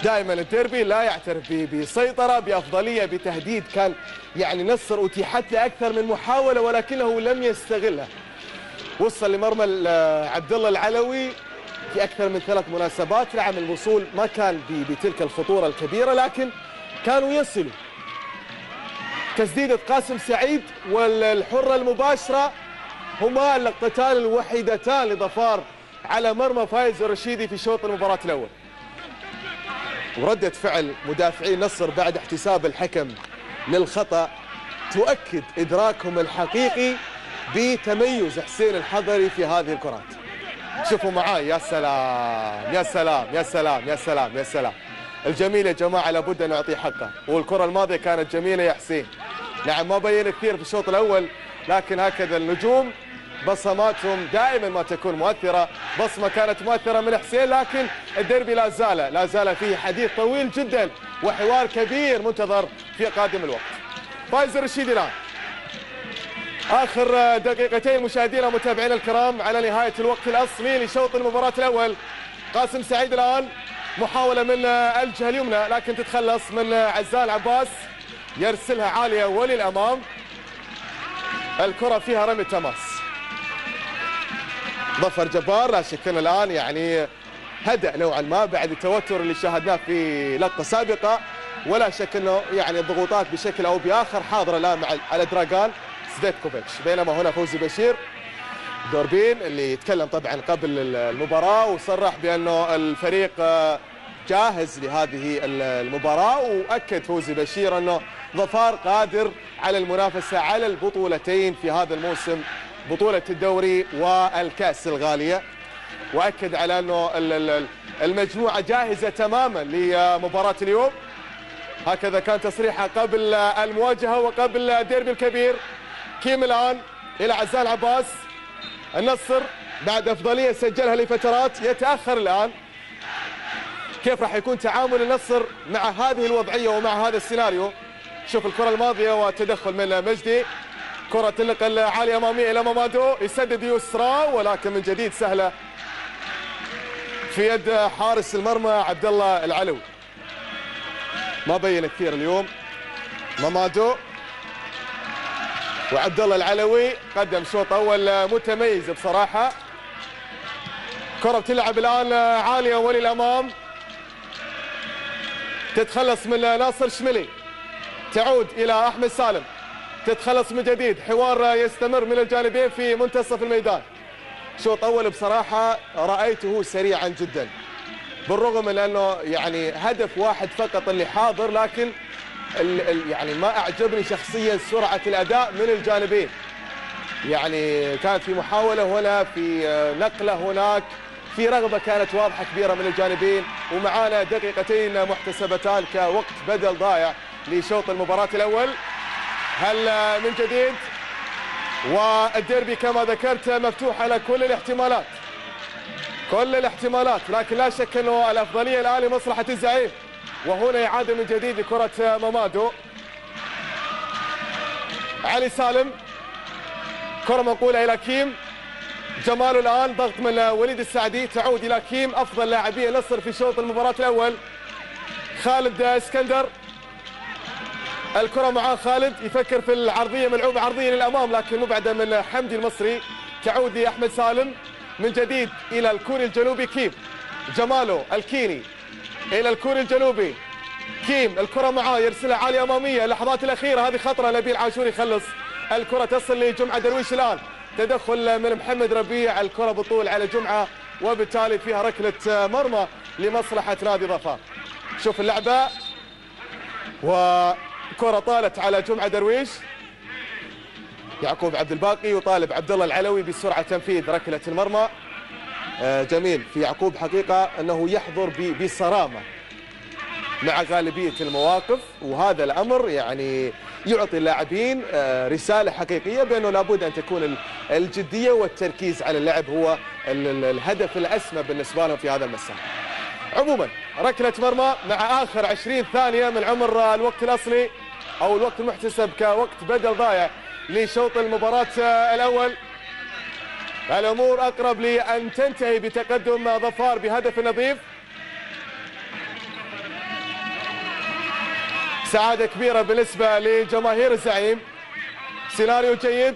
دائما الديربي لا يعترف بسيطرة، بأفضلية، بتهديد. كان يعني نصر أتيحت له أكثر من محاولة ولكنه لم يستغلها. وصل لمرمى عبد الله العلوي في أكثر من 3 مناسبات. نعم الوصول ما كان بتلك الخطورة الكبيرة، لكن كانوا يصلوا. تسديدة قاسم سعيد والحرة المباشرة هما اللقطتان الوحيدتان لظفار على مرمى فايز الرشيدي في شوط المباراة الأول. وردة فعل مدافعي النصر بعد احتساب الحكم للخطأ تؤكد إدراكهم الحقيقي بتميز حسين الحضري في هذه الكرات. شوفوا معاي، يا سلام يا سلام يا سلام يا سلام يا سلام. الجميل يا جماعة لابد أن نعطيه حقه، والكرة الماضية كانت جميلة يا حسين. نعم ما بين كثير في الشوط الأول، لكن هكذا النجوم بصماتهم دائما ما تكون مؤثرة. بصمة كانت مؤثرة من حسين، لكن الديربي لا زال فيه حديث طويل جدا وحوار كبير منتظر في قادم الوقت. فايز الرشيدي الآن آخر دقيقتين مشاهدينا ومتابعينا الكرام على نهاية الوقت الأصلي لشوط المباراة الأول. قاسم سعيد الآن محاولة من الجهة اليمنى، لكن تتخلص من عزال عباس، يرسلها عالية وللأمام. الكرة فيها رمي تماس. ظفر جبار لا شك أنه الآن يعني هدأ نوعا ما بعد التوتر اللي شاهدناه في لقطة سابقة، ولا شك أنه يعني الضغوطات بشكل أو بآخر حاضرة الآن على دراغان سفيتكوفيتش. بينما هنا فوزي بشير دوربين اللي يتكلم طبعا قبل المباراة وصرح بأنه الفريق جاهز لهذه المباراة، وأكد فوزي بشير أنه ظفار قادر على المنافسة على البطولتين في هذا الموسم، بطولة الدوري والكأس الغالية. وأكد على أنه المجموعة جاهزة تماما لمباراة اليوم. هكذا كان تصريحه قبل المواجهة وقبل الديربي الكبير. كيم الآن إلى عزال عباس. النصر بعد أفضلية سجلها لفترات يتأخر الآن. كيف راح يكون تعامل النصر مع هذه الوضعية ومع هذا السيناريو؟ شوف الكرة الماضية وتدخل من مجدي. كرة تنقل عالية أمامية إلى مامادو، يسدد يسرى ولكن من جديد سهلة في يد حارس المرمى عبد الله العلوي. ما بين كثير اليوم مامادو، وعبد الله العلوي قدم شوط أول متميز بصراحة. كرة بتلعب الآن عالية وللأمام، تتخلص من ناصر شملي، تعود إلى أحمد سالم، تتخلص من جديد. حوار يستمر من الجانبين في منتصف الميدان. شوط أول بصراحة رأيته سريعا جدا، بالرغم من أنه يعني هدف واحد فقط اللي حاضر، لكن يعني ما أعجبني شخصيا سرعة الأداء من الجانبين. يعني كانت في محاولة هنا، في نقلة هناك، في رغبة كانت واضحة كبيرة من الجانبين. ومعانا دقيقتين محتسبتان كوقت بدل ضايع لشوط المباراة الأول. هل من جديد؟ والديربي كما ذكرت مفتوح على كل الاحتمالات. كل الاحتمالات، لكن لا شك انه الافضليه الان لمصلحه الزعيم. وهنا اعاده من جديد لكره مامادو. علي سالم، كره منقوله الى كيم. جمال الان ضغط من وليد السعدي، تعود الى كيم افضل لاعبي النصر في شوط المباراه الاول. خالد اسكندر، الكره مع خالد، يفكر في العرضيه، ملعوبه عرضيه للامام لكن مبعده من حمدي المصري. تعود لاحمد سالم من جديد الى الكوري الجنوبي. كيم، جمالو الكيني الى الكوري الجنوبي. كيم الكره معاه، يرسلها عاليه اماميه. اللحظات الاخيره هذه خطره، نبيل عاشور يخلص. الكره تصل لجمعه درويش الان، تدخل من محمد ربيع، الكره بطول على جمعه وبالتالي فيها ركله مرمى لمصلحه نادي ظفار. شوف اللعبه، وكره طالت على جمعه درويش. يعقوب عبد الباقي يطالب عبد الله العلوي بسرعه تنفيذ ركله المرمى. جميل في يعقوب حقيقه انه يحضر بصرامه مع غالبيه المواقف، وهذا الامر يعني يعطي اللاعبين رساله حقيقيه بانه لابد ان تكون الجديه والتركيز على اللعب هو الهدف الاسمى بالنسبه لهم في هذا المساء. عموما ركله مرمى مع اخر 20 ثانيه من عمر الوقت الاصلي او الوقت المحتسب كوقت بدل ضايع لشوط المباراه الاول. الامور اقرب لان تنتهي بتقدم ظفار بهدف نظيف. سعادة كبيرة بالنسبة لجماهير الزعيم. سيناريو جيد.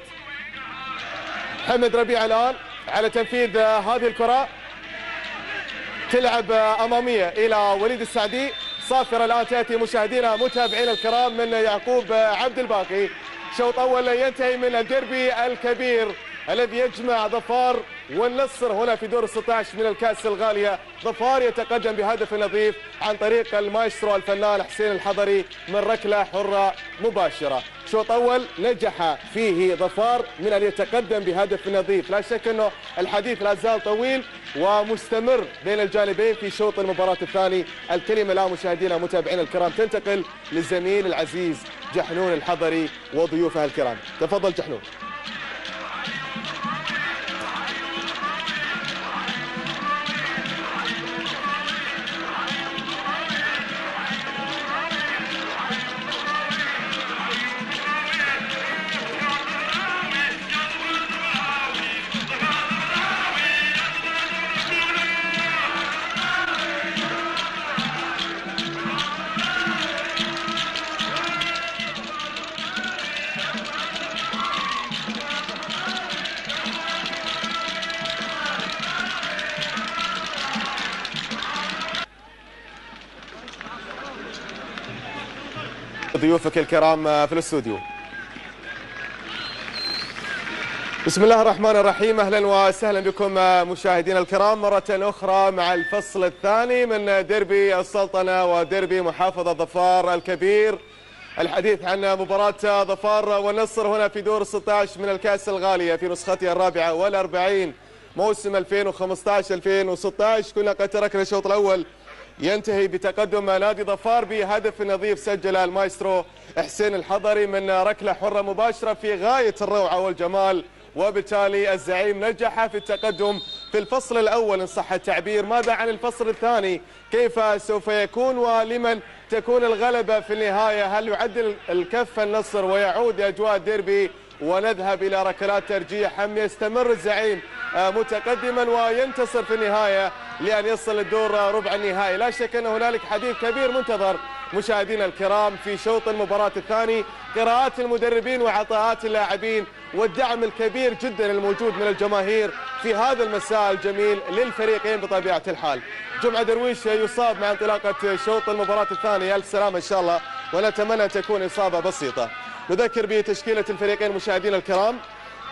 محمد ربيع الآن على تنفيذ هذه الكرة، تلعب أمامية إلى وليد السعدي. صافرة الآن تأتي مشاهدينا متابعينا الكرام من يعقوب عبد الباقي. شوط أول ينتهي من الديربي الكبير الذي يجمع ظفار والنصر هنا في دور 16 من الكأس الغالية. ظفار يتقدم بهدف نظيف عن طريق المايسترو الفنان حسين الحضري من ركلة حرة مباشرة. شوط أول نجح فيه ظفار من أن يتقدم بهدف نظيف. لا شك أنه الحديث لا زال طويل ومستمر بين الجانبين في شوط المباراة الثاني. الكلمة الآن مشاهدينا متابعينا الكرام تنتقل للزميل العزيز جحنون الحضري وضيوفه الكرام. تفضل جحنون. ضيوفك الكرام في الاستوديو. بسم الله الرحمن الرحيم، اهلا وسهلا بكم مشاهدينا الكرام مرة اخرى مع الفصل الثاني من ديربي السلطنة وديربي محافظة ظفار الكبير. الحديث عن مباراة ظفار والنصر هنا في دور 16 من الكأس الغالية في نسختها 44 موسم 2015-2016. كنا قد تركنا الشوط الأول ينتهي بتقدم نادي ظفار بهدف نظيف سجل المايسترو حسين الحضري من ركلة حرة مباشرة في غاية الروعة والجمال، وبالتالي الزعيم نجح في التقدم في الفصل الأول إن صح التعبير. ماذا عن الفصل الثاني؟ كيف سوف يكون ولمن تكون الغلبة في النهاية؟ هل يعدل الكف النصر ويعود أجواء الديربي ونذهب إلى ركلات ترجيح، أم يستمر الزعيم متقدما وينتصر في النهاية لأن يصل الدور ربع النهائي؟ لا شك أن هنالك حديث كبير منتظر مشاهدينا الكرام في شوط المباراة الثاني. قراءات المدربين وعطاءات اللاعبين والدعم الكبير جدا الموجود من الجماهير في هذا المساء الجميل للفريقين بطبيعة الحال. جمعة درويش يصاب مع انطلاقة شوط المباراة الثانية، ألف سلامة إن شاء الله، ونتمنى أن تكون إصابة بسيطة. نذكر بتشكيلة الفريقين مشاهدينا الكرام.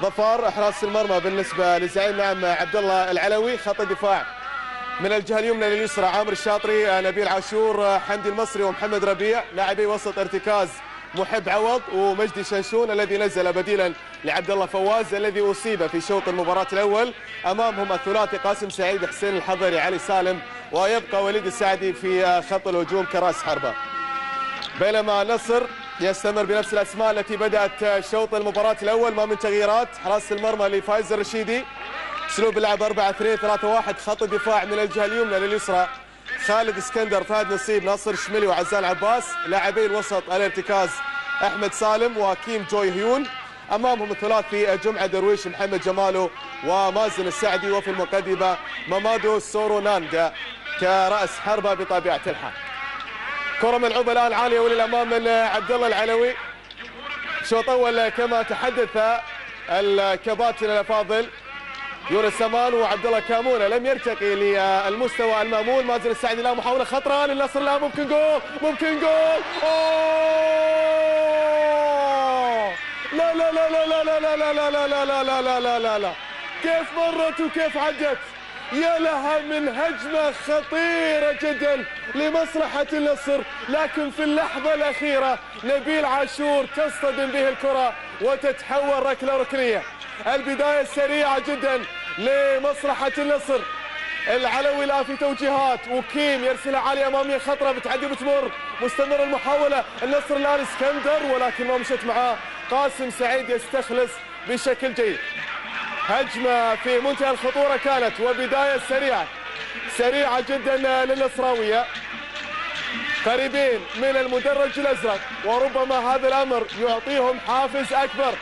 ظفار حراس المرمى بالنسبة للزعيم نعم عبد الله العلوي. خط الدفاع من الجهة اليمنى لليسرى عامر الشاطري، نبيل عاشور، حمدي المصري ومحمد ربيع. لاعبي وسط ارتكاز محب عوض ومجدي شنشون الذي نزل بديلا لعبد الله فواز الذي أصيب في شوط المباراة الأول. أمامهم الثلاثي قاسم سعيد، حسين الحضري، علي سالم، ويبقى وليد السعدي في خط الهجوم كراس حربة. بينما النصر يستمر بنفس الأسماء التي بدأت شوط المباراة الأول، ما من تغييرات. حراسة المرمى لفايز الرشيدي، اسلوب اللعب 4-2-3-1. خط الدفاع من الجهه اليمنى لليسرى خالد اسكندر، فهد نصيب، ناصر شملي وعزال عباس. لاعبي الوسط الارتكاز احمد سالم وكيم جوي هيون. امامهم الثلاثي جمعه درويش، محمد جمالو ومازن السعدي. وفي المقدمه مامادو سورو ناندا كراس حربه بطبيعه الحال. كره ملعوبه الان عاليه وللامام من عبد الله العلوي. شوط اول كما تحدث الكباتن الافاضل يونس سمان وعبد الله كامونه لم يرتقي للمستوى المامول. مازن السعدي لا محاوله خطره للنصر، لا ممكن جول، ممكن جول. لا لا لا لا لا لا لا لا لا لا لا لا لا لا لا لا، كيف مرت وكيف عدت. يا لها من هجمة خطيرة جدا لمصلحة النصر، لكن في اللحظة الأخيرة نبيل عاشور تصطدم به الكرة وتتحول ركلة ركنية. البداية السريعة جدا لمصلحة النصر. العلوي لا في توجيهات، وكيم يرسلها عالية أمامية خطرة بتعدي بتمر. مستمر المحاولة النصر الآن اسكندر، ولكن ما مشت معاه. قاسم سعيد يستخلص بشكل جيد. هجمة في منتهى الخطورة كانت، وبداية سريعة جدا للنصراوية. قريبين من المدرج الأزرق، وربما هذا الأمر يعطيهم حافز أكبر.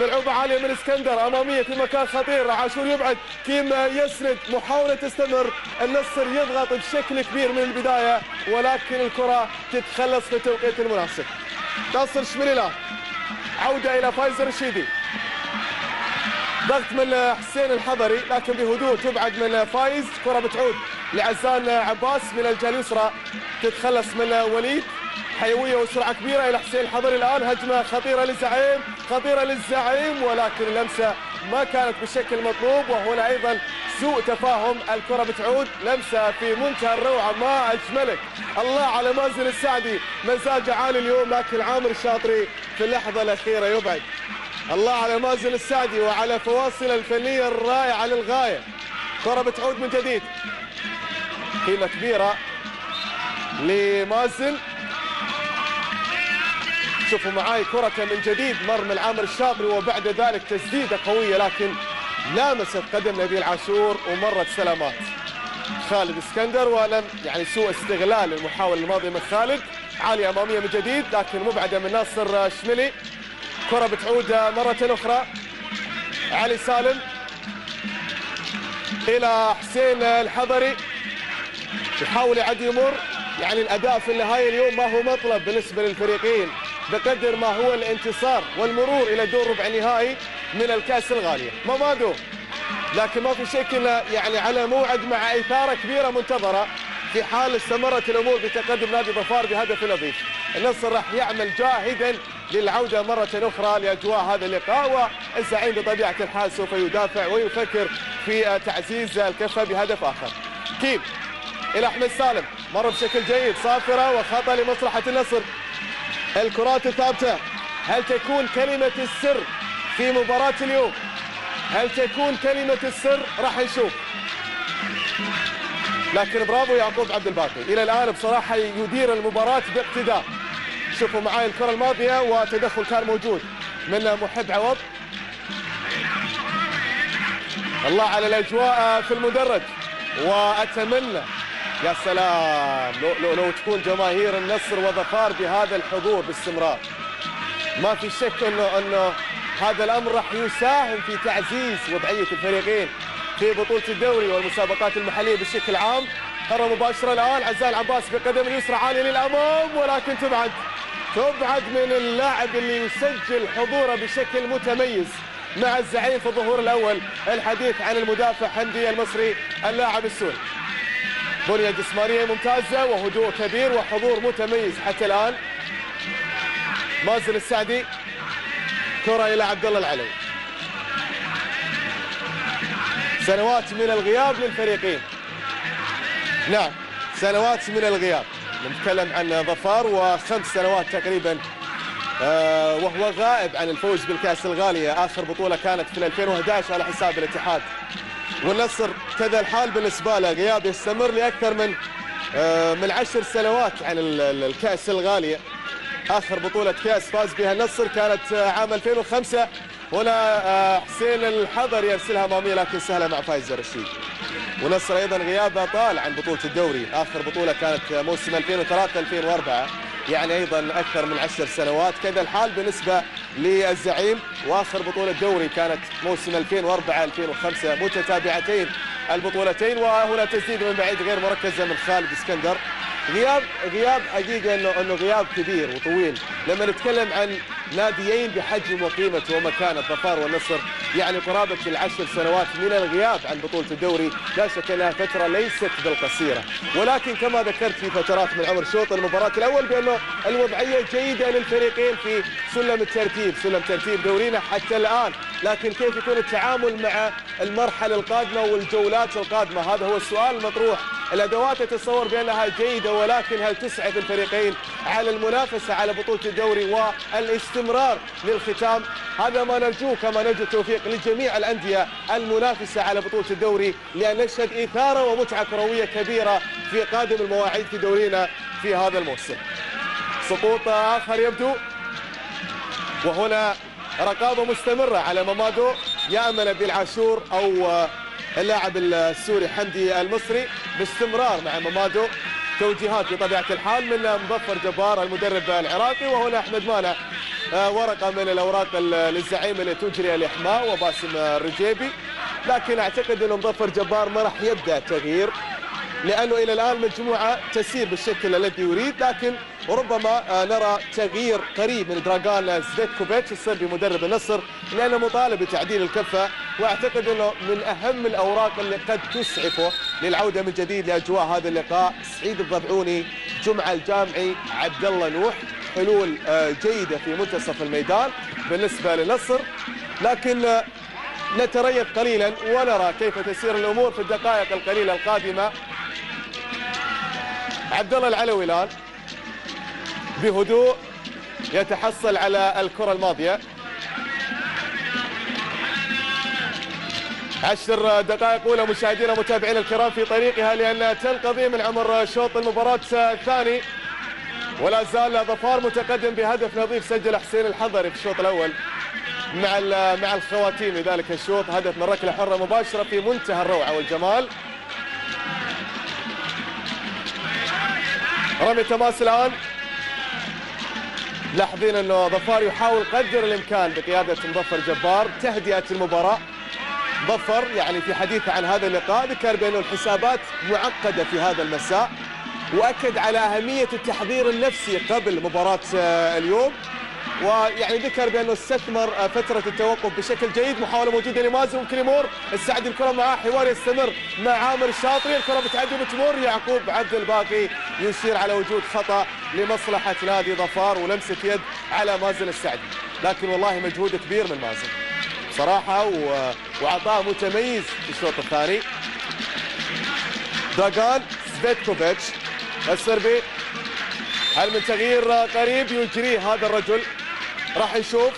ملعوبة عالية من اسكندر أمامية في مكان خطير، عاشور يبعد، كيم يسند، محاولة تستمر. النصر يضغط بشكل كبير من البداية، ولكن الكرة تتخلص في التوقيت المناسب. ناصر شميلي، عودة إلى فايز الرشيدي، ضغط من حسين الحضري لكن بهدوء تبعد من فايز. كرة بتعود لعزان عباس من الجهة اليسرى، تتخلص من وليد، حيوية وسرعة كبيرة إلى حسين الحضري. الآن هجمة خطيرة للزعيم، ولكن اللمسة ما كانت بالشكل المطلوب، وهنا أيضا سوء تفاهم. الكرة بتعود، لمسة في منتهى الروعة، ما أجملك. الله على مازن السعدي، مزاجه عالي اليوم، لكن عامر الشاطري في اللحظة الأخيرة يبعد. الله على مازن السعدي وعلى فواصل الفنية الرائعة للغاية. كرة بتعود من جديد، قيمة كبيرة لمازن. شوفوا معاي كرة من جديد، مر من عامر الشاطري، وبعد ذلك تسديدة قوية لكن لامست قدم نبيل عاشور ومرت سلامات خالد اسكندر، ولم سوء استغلال المحاولة الماضية من خالد. عالية أمامية من جديد لكن مبعدة من ناصر شميلي. كرة بتعود مرة أخرى، علي سالم إلى حسين الحضري، يحاول يعدي يمر. الأداء في النهاية اليوم ما هو مطلب بالنسبة للفريقين بقدر ما هو الانتصار والمرور إلى دور ربع النهائي من الكأس الغالية. مامادو، لكن ما في شك على موعد مع إثارة كبيرة منتظرة في حال استمرت الأمور بتقدم نادي ظفار بهدف نظيف. النصر راح يعمل جاهدا للعودة مرة أخرى لأجواء هذا اللقاء، والزعيم بطبيعة الحال سوف يدافع ويفكر في تعزيز الكفة بهدف آخر. كيم إلى أحمد سالم، مر بشكل جيد، صافرة وخطأ لمصلحة النصر. الكرات الثابتة، هل تكون كلمة السر في مباراة اليوم؟ هل تكون كلمة السر؟ راح نشوف. لكن برافو يعقوب عبد الباقي، إلى الآن بصراحة يدير المباراة باقتدار. شوفوا معي الكرة الماضية وتدخل كان موجود من محب عوض. الله على الأجواء في المدرج، وأتمنى يا سلام لو تكون جماهير النصر وظفار بهذا الحضور باستمرار. ما في شك انه هذا الامر راح يساهم في تعزيز وضعيه الفريقين في بطوله الدوري والمسابقات المحليه بشكل عام. كره مباشره الان، عزال عباس بقدم اليسرى عاليه للامام، ولكن تبعد من اللاعب اللي يسجل حضوره بشكل متميز مع الزعيم في الظهور الاول. الحديث عن المدافع حمدي المصري اللاعب السوري. بنية جسمانية ممتازة وهدوء كبير وحضور متميز حتى الآن. مازن السعدي، كرة إلى عبد الله العلوي. سنوات من الغياب للفريقين، نعم سنوات من الغياب، نتكلم عن ظفار و5 سنوات تقريبا وهو غائب عن الفوز بالكأس الغالية. آخر بطولة كانت في 2011 على حساب الاتحاد. والنصر كذا الحال بالنسبة له، غياب يستمر لأكثر من 10 سنوات عن الكأس الغالية. آخر بطولة كأس فاز بها النصر كانت عام 2005 هنا حسين الحضر يرسلها اماميه لكن سهله مع فايز الرشيد. ونصر ايضا غيابه طال عن بطوله الدوري، اخر بطوله كانت موسم 2003 2004، يعني ايضا اكثر من 10 سنوات. كذا الحال بالنسبه للزعيم، واخر بطوله دوري كانت موسم 2004 2005، متتابعتين البطولتين. وهنا تسديد من بعيد غير مركزه من خالد اسكندر. غياب حقيقه انه غياب كبير وطويل. لما نتكلم عن ناديين بحجم وقيمته ومكانه الظفار والنصر، يعني قرابه ال10 سنوات من الغياب عن بطوله الدوري، لا شك انها فتره ليست بالقصيره. ولكن كما ذكرت في فترات من عمر شوط المباراه الاول بانه الوضعيه جيده للفريقين في سلم ترتيب دورينا حتى الان. لكن كيف يكون التعامل مع المرحله القادمه والجولات القادمه؟ هذا هو السؤال المطروح. الادوات تتصور بانها جيده، ولكن هل تسعد الفريقين على المنافسه على بطوله الدوري والاستمرار للختام؟ هذا ما نرجوه، كما نرجو التوفيق لجميع الانديه المنافسه على بطوله الدوري، لان نشهد اثاره ومتعه كرويه كبيره في قادم المواعيد في دورينا في هذا الموسم. سقوط اخر يبدو، وهنا رقابه مستمره على مامادو، يا اما نبيل عاشور او اللاعب السوري حمدي المصري، باستمرار مع مامادو. توجيهات بطبيعه الحال من مظفر جبار المدرب العراقي. وهنا احمد مانع ورقه من الاوراق للزعيم اللي تجري الاحماء وباسم الرجيبي. لكن اعتقد انه مظفر جبار ما راح يبدا تغيير، لانه الى الان المجموعه تسير بالشكل الذي يريد. لكن ربما نرى تغيير قريب من دراغان زفيتكوفيتش الصربي مدرب النصر، لانه مطالب بتعديل الكفه. واعتقد انه من اهم الاوراق اللي قد تسعفه للعوده من جديد لاجواء هذا اللقاء سعيد الضبعوني، جمعه الجامعي، عبد الله نوح، حلول جيده في منتصف الميدان بالنسبه للنصر. لكن نتريث قليلا ونرى كيف تسير الامور في الدقائق القليله القادمه. عبد الله العلوي الان بهدوء يتحصل على الكره الماضيه. 10 دقائق اولى مشاهدينا متابعينا الكرام في طريقها لان تنقضي من عمر شوط المباراه الثاني. ولا زال ظفار متقدم بهدف نظيف سجل حسين الحضري في الشوط الاول مع الخواتيم لذلك الشوط، هدف من ركله حره مباشره في منتهى الروعه والجمال. رمي تماس الان، لاحظين انه ظفار يحاول قدر الامكان بقياده مظفر جبار تهدئه المباراه. ظفر يعني في حديثه عن هذا اللقاء ذكر بانه الحسابات معقده في هذا المساء، واكد على اهميه التحضير النفسي قبل مباراه اليوم. ويعني ذكر بانه استثمر فتره التوقف بشكل جيد. محاوله موجوده لمازن، ممكن يمر السعد الكره معاه، حوار يستمر مع عامر الشاطري، الكره بتعدي وبتمر. يعقوب عبد الباقي يشير على وجود خطا لمصلحه نادي ظفار ولمسه يد على مازن السعدي. لكن والله مجهود كبير من مازن صراحه وعطاء متميز في الشوط الثاني. دراغان زفيتكوفيتش الصربي، هل من تغيير قريب يجريه هذا الرجل؟ راح نشوف.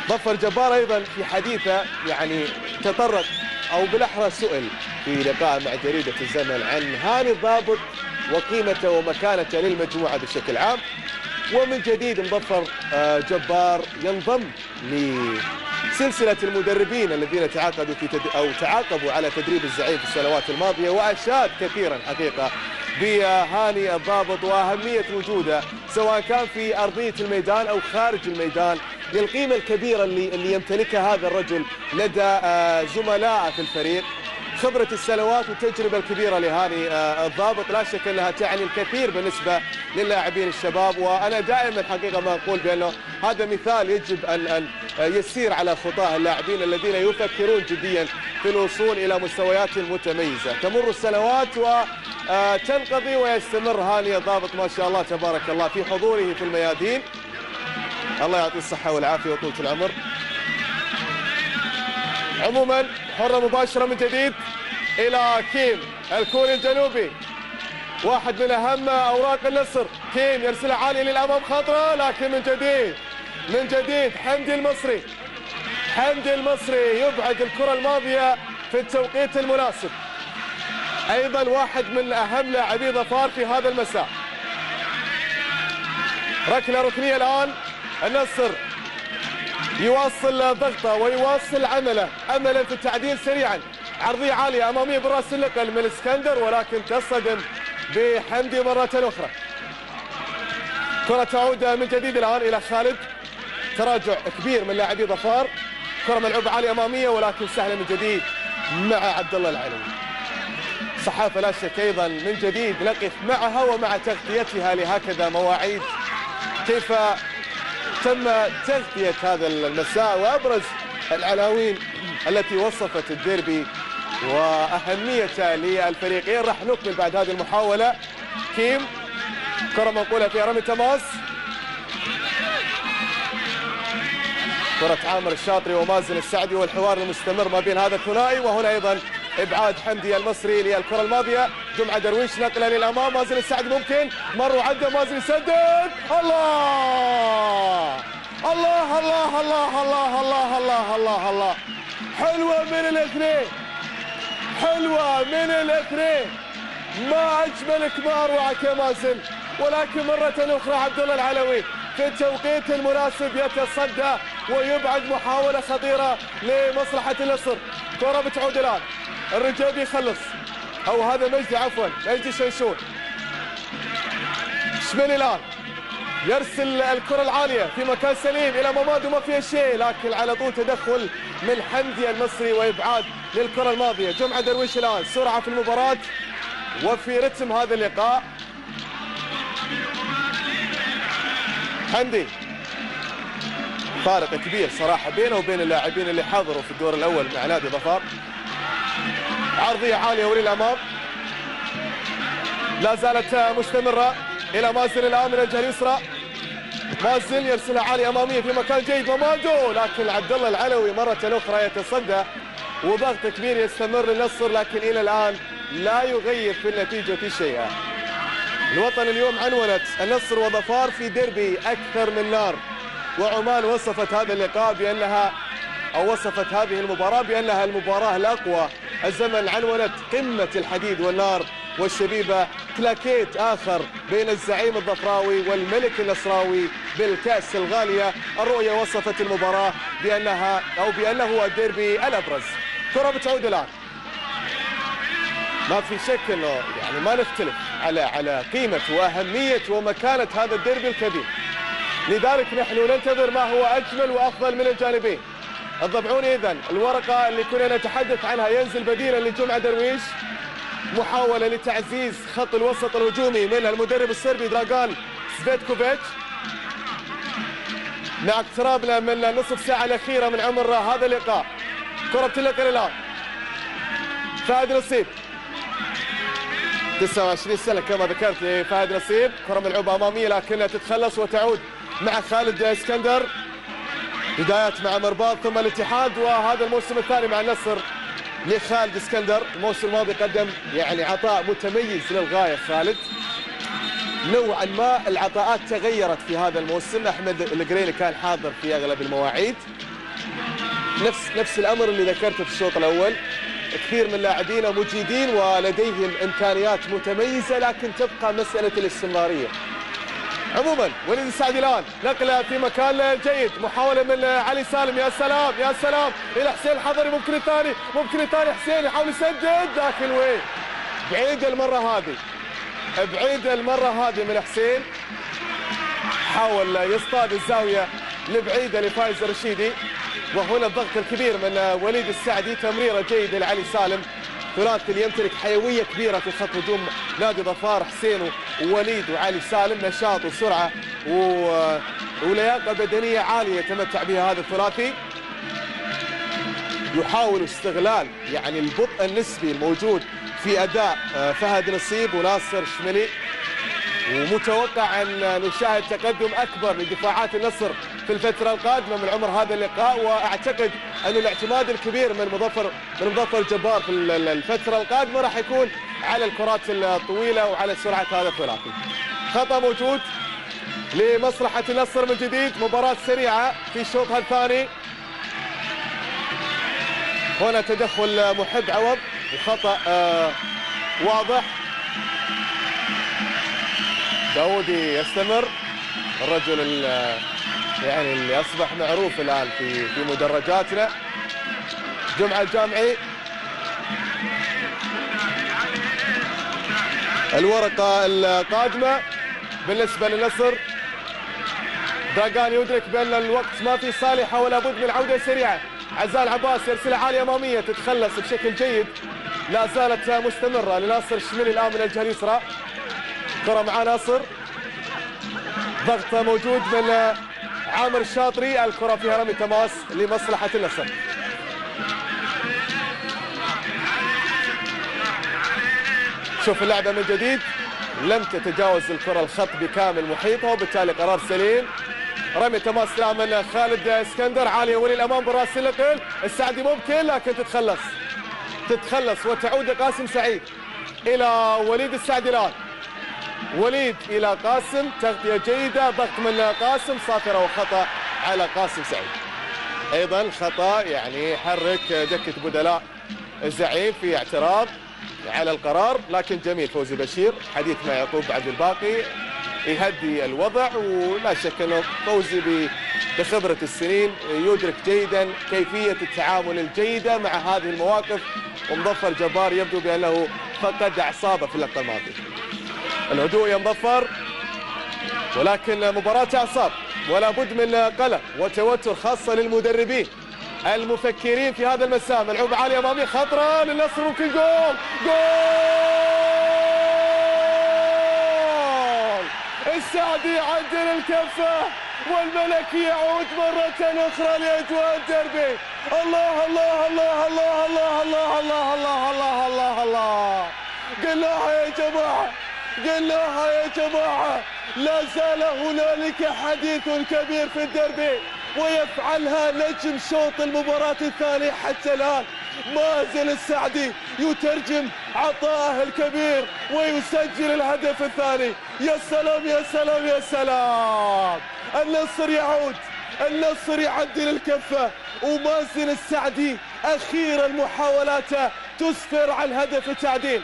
ظفر جبار ايضا في حديثه يعني تطرق او بالاحرى سئل في لقاء مع جريده الزمن عن هاني الضابط وقيمته ومكانته للمجموعه بشكل عام. ومن جديد مظفر جبار ينضم لسلسله المدربين الذين تعاقدوا تعاقبوا على تدريب الزعيم في السنوات الماضيه، واشاد كثيرا حقيقه بهاني الضابط واهميه وجوده سواء كان في ارضيه الميدان او خارج الميدان، للقيمه الكبيره اللي يمتلكها هذا الرجل لدى زملائه في الفريق. خبرة السنوات والتجربة الكبيرة لهاني الضابط لا شك أنها تعني الكثير بالنسبة للاعبين الشباب. وأنا دائما حقيقة ما أقول بأنه هذا مثال يجب أن يسير على خطاه اللاعبين الذين يفكرون جديا في الوصول إلى مستويات متميزة. تمر السنوات وتنقضي ويستمر هاني الضابط ما شاء الله تبارك الله في حضوره في الميادين. الله يعطيه الصحة والعافية وطولة العمر. عموما حرة مباشرة من جديد إلى كيم الكوري الجنوبي، واحد من أهم أوراق النصر. كيم يرسلها عالية للأمام خطرة، لكن من جديد حمدي المصري يبعد الكرة الماضية في التوقيت المناسب. أيضا واحد من أهم لاعبي ظفار في هذا المساء. ركلة ركنية الآن النصر يواصل ضغطه ويواصل عمله املا في التعديل سريعا. عرضيه عاليه اماميه براس النقل من اسكندر ولكن تصطدم بحمدي مره اخرى. كره تعود من جديد الان الى خالد. تراجع كبير من لاعبي ظفار. كره ملعوبه عاليه اماميه ولكن سهله من جديد مع عبد الله العلوي. صحافه لا شك ايضا من جديد نقف معها ومع تغطيتها لهكذا مواعيد. كيف تم تغطيه هذا المساء وابرز العناوين التي وصفت الديربي واهميته للفريقين. راح نكمل بعد هذه المحاوله. كيم كره منقوله في رمي تماس. كره عامر الشاطري ومازن السعدي والحوار المستمر ما بين هذا الثنائي. وهنا ايضا ابعاد حمدي المصري للكره الماضيه. جمعه درويش نقله للامام. مازن السعدي ممكن مر وعدى. مازن يسدد. الله الله الله الله الله الله الله الله الله. حلوه من الاثنين. حلوه من الاثنين. ما اجملك ما اروعك يا مازن. ولكن مره اخرى عبد الله العلوي في التوقيت المناسب يتصدى ويبعد محاوله خطيره لمصلحه النصر. كره بتعود الان. الرجابي يخلص او هذا مجدي عفوا مجدي شنشون. شمالي الان يرسل الكره العاليه في مكان سليم الى مماد وما فيها شيء لكن على طول تدخل من حمدي المصري وابعاد للكره الماضيه. جمعه درويش الان سرعه في المباراه وفي رتم هذا اللقاء. حمدي فارق كبير صراحه بينه وبين اللاعبين اللي حضروا في الدور الاول مع نادي ظفار. عرضيه عاليه وللامام لا زالت مستمره الى مازن الان من الجهه اليسرى. مازن يرسلها عاليه اماميه في مكان جيد ممادو لكن عبد الله العلوي مره اخرى يتصدى وضغط كبير يستمر للنصر لكن الى الان لا يغير في النتيجه شيئا. الوطن اليوم عنونت النصر وظفار في ديربي اكثر من نار. وعمان وصفت هذا اللقاء بانها او وصفت هذه المباراه بانها المباراه الاقوى. الزمن عنونت قمه الحديد والنار والشبيبه. كلاكيت اخر بين الزعيم الظفراوي والملك النصراوي بالكاس الغاليه. الرؤيه وصفت المباراه بانها او بانه الديربي الابرز. كره بتعود الان. ما في شك انه يعني ما نختلف على قيمه واهميه ومكانه هذا الديربي الكبير. لذلك نحن ننتظر ما هو اجمل وافضل من الجانبين. الضبعوني اذا الورقه اللي كنا نتحدث عنها ينزل بديلا لجمعه درويش. محاوله لتعزيز خط الوسط الهجومي من المدرب الصربي دراغان سفيتكوفيتش. مع اقترابنا من نصف ساعه الاخيره من عمر هذا اللقاء. كره بتنقل الان. فهد نصيب 29 سنه كما ذكرت لفهد نصيب. كره ملعوبه اماميه لكنها تتخلص وتعود مع خالد اسكندر. بدايات مع مرباط ثم الاتحاد وهذا الموسم الثاني مع النصر لخالد اسكندر. الموسم الماضي قدم يعني عطاء متميز للغايه خالد. نوعا ما العطاءات تغيرت في هذا الموسم. احمد القريلي كان حاضر في اغلب المواعيد. نفس الامر اللي ذكرته في الشوط الاول. كثير من لاعبينا مجيدين ولديهم امكانيات متميزه لكن تبقى مساله الاستمراريه. عموما وليد السعدي الان نقله في مكان جيد. محاوله من علي سالم. يا سلام يا سلام الى حسين الحضري. ممكن الثاني حسين يحاول يسدد لكن وين. بعيد المره هذه. بعيد المره هذه من حسين. حاول يصطاد الزاويه البعيده لفايز الرشيدي. وهنا الضغط الكبير من وليد السعدي. تمريره جيده لعلي سالم. ثلاثي اللي يمتلك حيويه كبيره في خط هجوم نادي ظفار. حسين ووليد وعلي سالم. نشاط وسرعه ولياقه بدنيه عاليه يتمتع بها هذا الثلاثي. يحاول استغلال يعني البطء النسبي الموجود في اداء فهد نصيب وناصر شملي. ومتوقع ان نشاهد تقدم اكبر لدفاعات النصر في الفتره القادمه من عمر هذا اللقاء. واعتقد ان الاعتماد الكبير من مظفر الجبار في الفتره القادمه راح يكون على الكرات الطويله وعلى سرعه هذا الثلاثي. خطا موجود لمصلحه النصر من جديد. مباراه سريعه في شوطها الثاني. هنا تدخل محب عوض وخطا واضح. داودي يستمر. الرجل يعني اللي اصبح معروف الان في مدرجاتنا. جمعة الجامعي، الورقة القادمة بالنسبة للنصر. دراغان يدرك بأن الوقت ما في صالحة ولا بد من عودة سريعة. عزال عباس يرسلها عالية أمامية تتخلص بشكل جيد، لا زالت مستمرة لناصر الشمري الآن من الجهة اليسرى. كرة مع ناصر، ضغط موجود من عامر الشاطري، الكرة فيها رمي تماس لمصلحة النصر. شوف اللعبة من جديد، لم تتجاوز الكرة الخط بكامل محيطها وبالتالي قرار سليم. رمي تماس الآن من خالد اسكندر، عالية ولي الأمام براس اللقل. السعدي ممكن لكن تتخلص وتعود لقاسم سعيد إلى وليد السعدي. الآن وليد إلى قاسم، تغطية جيدة، ضغط من قاسم، صافرة وخطأ على قاسم سعيد. أيضا خطأ يعني يحرك دكة بدلاء الزعيم في اعتراض على القرار، لكن جميل فوزي بشير حديث مع يعقوب عبد الباقي يهدي الوضع. ولا شك انه فوزي بخبرة السنين يدرك جيدا كيفية التعامل الجيدة مع هذه المواقف. ومظفر جبار يبدو بأنه فقد أعصابه في اللقطة الماضية. الهدوء يا مظفر، ولكن مباراة أعصاب ولا بد من قلق وتوتر خاصة للمدربين المفكرين في هذا المساء. ملعوبة عالية أمامية خطرة للنصر، ممكن جول. السعدي يعدل الكفة والملكي يعود مرة أخرى لأجواء الدربي. الله الله الله الله الله الله الله الله الله الله الله. قلناها يا جماعة، قلناها يا جماعة، لا زال هنالك حديث كبير في الدربي ويفعلها نجم شوط المباراة الثاني حتى الآن. مازن السعدي يترجم عطاءه الكبير ويسجل الهدف الثاني. يا سلام يا سلام يا سلام، النصر يعود، النصر يعدل الكفة، ومازن السعدي أخيرا محاولاته تسفر عن هدف التعديل.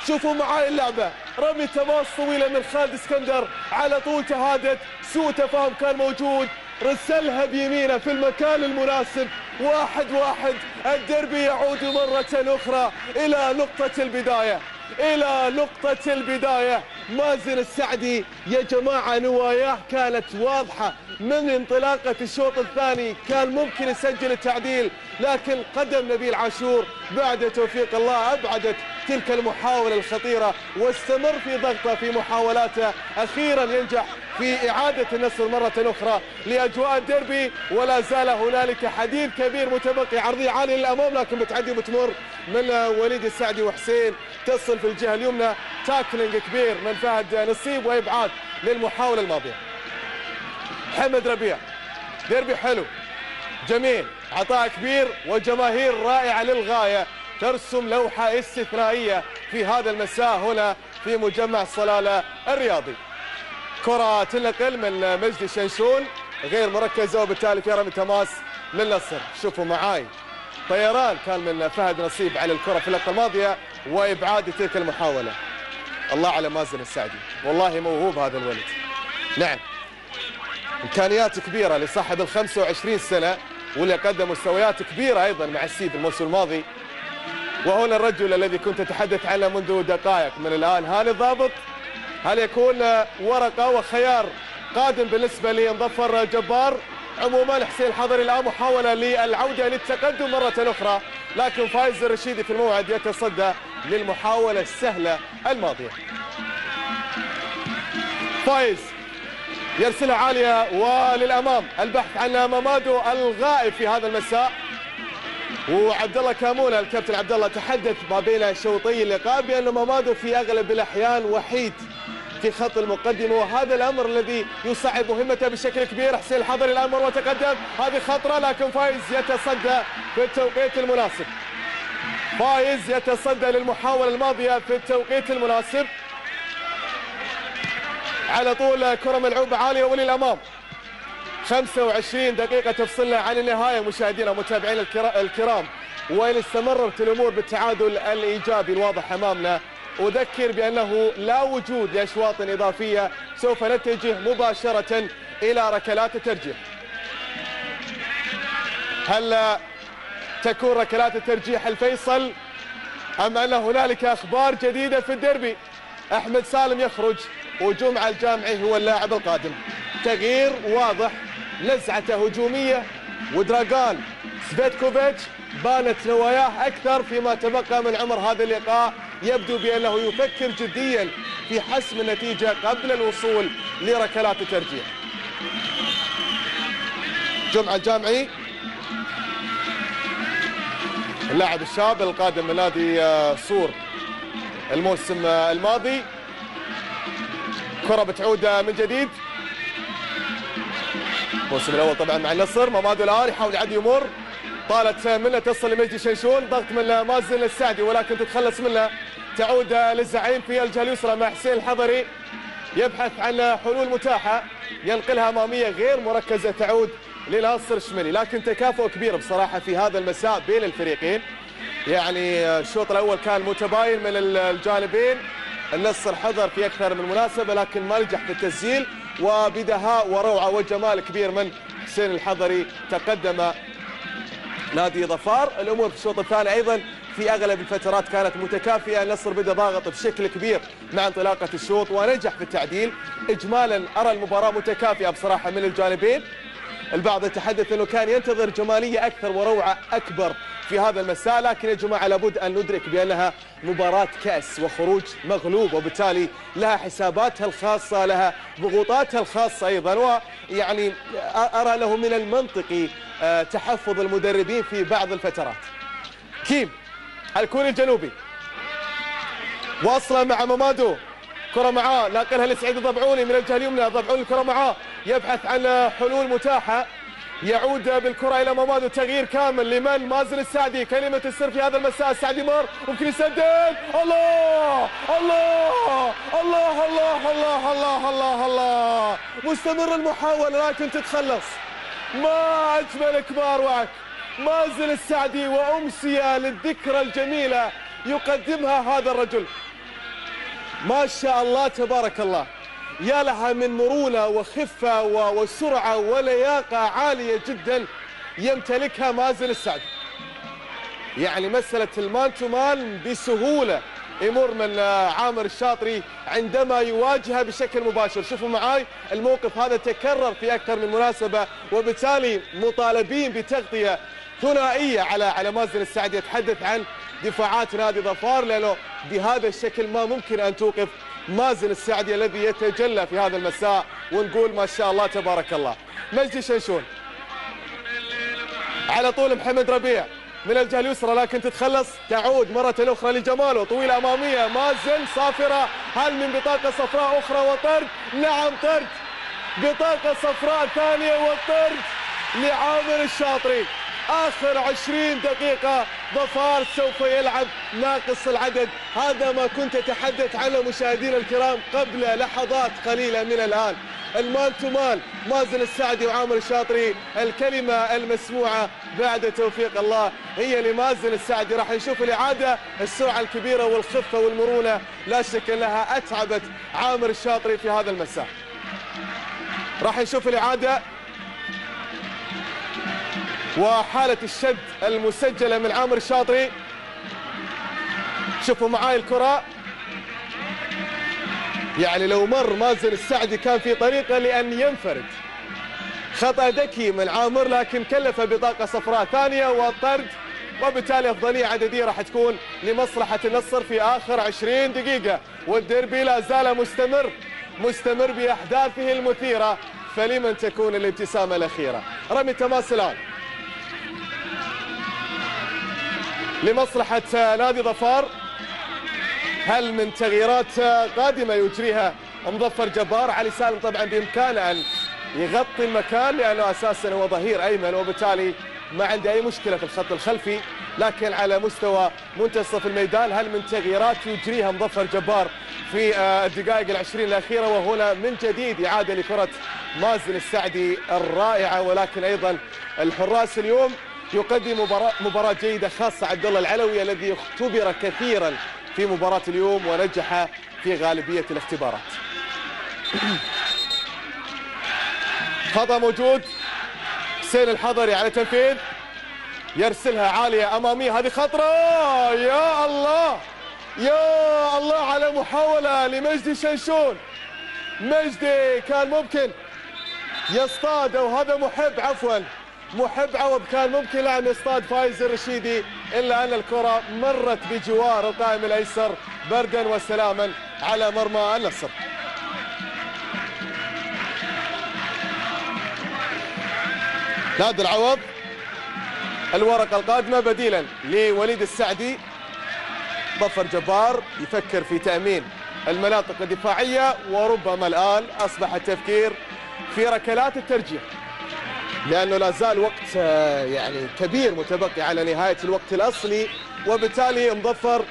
شوفوا معاي اللعبة، رمي تماس طويلة من خالد اسكندر، على طول تهادت، سوء تفاهم كان موجود، رسلها بيمينه في المكان المناسب. 1-1. الدربي يعود مرة أخرى إلى نقطة البداية، إلى نقطة البداية. مازن السعدي يا جماعة نواياه كانت واضحة من انطلاقة الشوط الثاني، كان ممكن يسجل التعديل، لكن قدم نبيل عاشور بعد توفيق الله أبعدت تلك المحاولة الخطيرة، واستمر في ضغطه في محاولاته. أخيرا ينجح في إعادة النصر مرة أخرى لأجواء الديربي. ولا زال هنالك حديث كبير متبقي، عرضية عالية للأمام لكن بتعدي وتمر من وليد السعدي وحسين، تصل في الجهة اليمنى، تاكلينج كبير من فهد نصيب وإبعاد للمحاولة الماضية. حمد ربيع، ديربي حلو جميل، عطاء كبير وجماهير رائعة للغاية ترسم لوحة استثنائية في هذا المساء هنا في مجمع صلالة الرياضي. كرة تنقل من مجدي شنشون غير مركزة وبالتالي في رمي تماس للنصر. شوفوا معاي، طيران كان من فهد نصيب على الكرة في اللقطة الماضية وإبعاد تلك المحاولة. الله على مازن السعدي، والله موهوب هذا الولد. نعم، إمكانيات كبيرة لصاحب 25 سنة واللي قدم مستويات كبيرة أيضا مع السيد الموسم الماضي. وهنا الرجل الذي كنت أتحدث عنه منذ دقائق من الآن، هاني الضابط. هل يكون ورقة وخيار قادم بالنسبة لمظفر جبار؟ عموما حسين الحضري الآن محاولة للعودة للتقدم مرة أخرى، لكن فايز الرشيدي في الموعد يتصدى للمحاولة السهلة الماضية. فايز يرسلها عالية وللأمام، البحث عن مامادو الغائب في هذا المساء. وعبد الله كامونة الكابتن عبد الله تحدث ما بين شوطي اللقاء بأن مامادو في أغلب الأحيان وحيد في خط المقدمة، وهذا الأمر الذي يصعب مهمته بشكل كبير. حسين الحضري الأمر وتقدم، هذه خطرة لكن فايز يتصدى في التوقيت المناسب. فايز يتصدى للمحاولة الماضية في التوقيت المناسب. على طول كرة ملعوبة عالية وللأمام. 25 دقيقة تفصلنا عن النهاية مشاهدينا ومتابعينا الكرام، وإن استمرت الأمور بالتعادل الإيجابي الواضح أمامنا أذكر بأنه لا وجود لأشواط إضافية، سوف نتجه مباشرة إلى ركلات الترجيح. هل تكون ركلات الترجيح الفيصل أم أن هنالك أخبار جديدة في الديربي؟ أحمد سالم يخرج وجمعة الجامعي هو اللاعب القادم. تغيير واضح، نزعته هجومية، ودراغان سفيتكوفيتش بانت نواياه أكثر فيما تبقى من عمر هذا اللقاء. يبدو بأنه يفكر جديا في حسم النتيجة قبل الوصول لركلات الترجيح. جمعة الجامعي اللاعب الشاب القادم من نادي صور الموسم الماضي. كرة بتعود من جديد. الموسم الأول طبعا مع النصر. مامادو الآن يحاول يعدي يمر، طالت منه تصل لمجدي شنشون، ضغط من مازن السعدي ولكن تتخلص منه. تعود للزعيم في الجهة اليسرى مع حسين الحضري، يبحث عن حلول متاحة، ينقلها أمامية غير مركزة تعود لناصر الشمالي. لكن تكافؤ كبير بصراحة في هذا المساء بين الفريقين. يعني الشوط الأول كان متباين من الجانبين، النصر حضر في أكثر من مناسبة لكن ما نجح في التسجيل، وبدهاء وروعة وجمال كبير من حسين الحضري تقدم نادي ظفار. الأمور في الشوط الثاني أيضا في أغلب الفترات كانت متكافئة، النصر بدأ ضاغط بشكل كبير مع انطلاقة الشوط ونجح في التعديل. إجمالا أرى المباراة متكافئة بصراحة من الجانبين. البعض يتحدث أنه كان ينتظر جمالية أكثر وروعة أكبر في هذا المساء، لكن يا جماعة لابد أن ندرك بأنها مباراة كأس وخروج مغلوب، وبالتالي لها حساباتها الخاصة، لها ضغوطاتها الخاصة أيضا. ويعني أرى له من المنطقي تحفظ المدربين في بعض الفترات. كيم الكوري الجنوبي واصلة مع مامادو، كرة معاه ناقلها لسعيد الضبعوني من الجهة اليمنى. ضبعوني الكرة معاه يبحث عن حلول متاحة، يعود بالكرة إلى مامادو. تغيير كامل لمن؟ مازن السعدي. كلمة السر في هذا المساء، السعدي مر ممكن يسدد. الله الله الله الله الله الله الله الله، مستمر المحاولة لكن تتخلص. ما أجمل كبار وعك مازن السعدي، وأمسية للذكرى الجميلة يقدمها هذا الرجل. ما شاء الله تبارك الله، يا لها من مرونة وخفة وسرعة ولياقة عالية جدا يمتلكها مازن السعدي. يعني مسألة المان تو مان بسهولة يمر من عامر الشاطري عندما يواجهها بشكل مباشر. شوفوا معاي الموقف هذا تكرر في أكثر من مناسبة، وبالتالي مطالبين بتغطية ثنائية على مازن السعدي. يتحدث عن دفاعات نادي ظفار، لأنه بهذا الشكل ما ممكن أن توقف مازن السعدي الذي يتجلى في هذا المساء، ونقول ما شاء الله تبارك الله. مجدي شنشون على طول محمد ربيع من الجهة اليسرى لكن تتخلص. تعود مرة أخرى لجماله، طويلة أمامية. مازن صافرة، هل من بطاقة صفراء أخرى وطرد؟ نعم طرد، بطاقة صفراء ثانية وطرد لعامر الشاطري. آخر 20 دقيقة ظفار سوف يلعب ناقص العدد. هذا ما كنت أتحدث عنه مشاهدينا الكرام قبل لحظات قليلة من الآن. المان تو مان مازن السعدي وعامر الشاطري. الكلمة المسموعة بعد توفيق الله هي لمازن السعدي. راح نشوف الإعادة، السرعة الكبيرة والخفة والمرونة لا شك أنها أتعبت عامر الشاطري في هذا المساء. راح نشوف الإعادة وحالة الشد المسجلة من عامر الشاطري. شوفوا معاي الكرة، يعني لو مر مازن السعدي كان في طريقة لأن ينفرد. خطأ ذكي من عامر لكن كلف بطاقة صفراء ثانية وطرد، وبالتالي أفضلية عددية راح تكون لمصلحة النصر في آخر 20 دقيقة. والديربي لا زال مستمر بأحداثه المثيرة، فلمن تكون الابتسامة الأخيرة. رمي تماس الآن لمصلحة نادي ظفار. هل من تغييرات قادمة يجريها مظفر جبار؟ علي سالم طبعا بإمكانه أن يغطي المكان لأنه أساسا هو ظهير أيمن، وبالتالي ما عنده أي مشكلة في الخط الخلفي. لكن على مستوى منتصف الميدان هل من تغييرات يجريها مظفر جبار في الدقائق العشرين الأخيرة؟ وهنا من جديد إعادة لكرة مازن السعدي الرائعة. ولكن أيضا الحراس اليوم يقدم مباراة جيدة، خاصة عبد الله العلوي الذي اختبر كثيرا في مباراة اليوم ونجح في غالبية الاختبارات. خطأ موجود، حسين الحضري على تنفيذ، يرسلها عالية أمامية، هذه خطرة. يا الله يا الله على محاولة لمجدي شنشون. مجدي كان ممكن يصطاد، أو هذا محب عوض كان ممكن أن يصطاد فايز الرشيدي، إلا أن الكرة مرت بجوار القائم الأيسر بردا وسلاما على مرمى النصر. نادر عوض الورقة القادمة بديلا لوليد السعدي. ظفر جبار يفكر في تأمين المناطق الدفاعية، وربما الآن أصبح التفكير في ركلات الترجيح، لأنه لا زال وقت يعني كبير متبقي على نهاية الوقت الأصلي، وبالتالي مظفر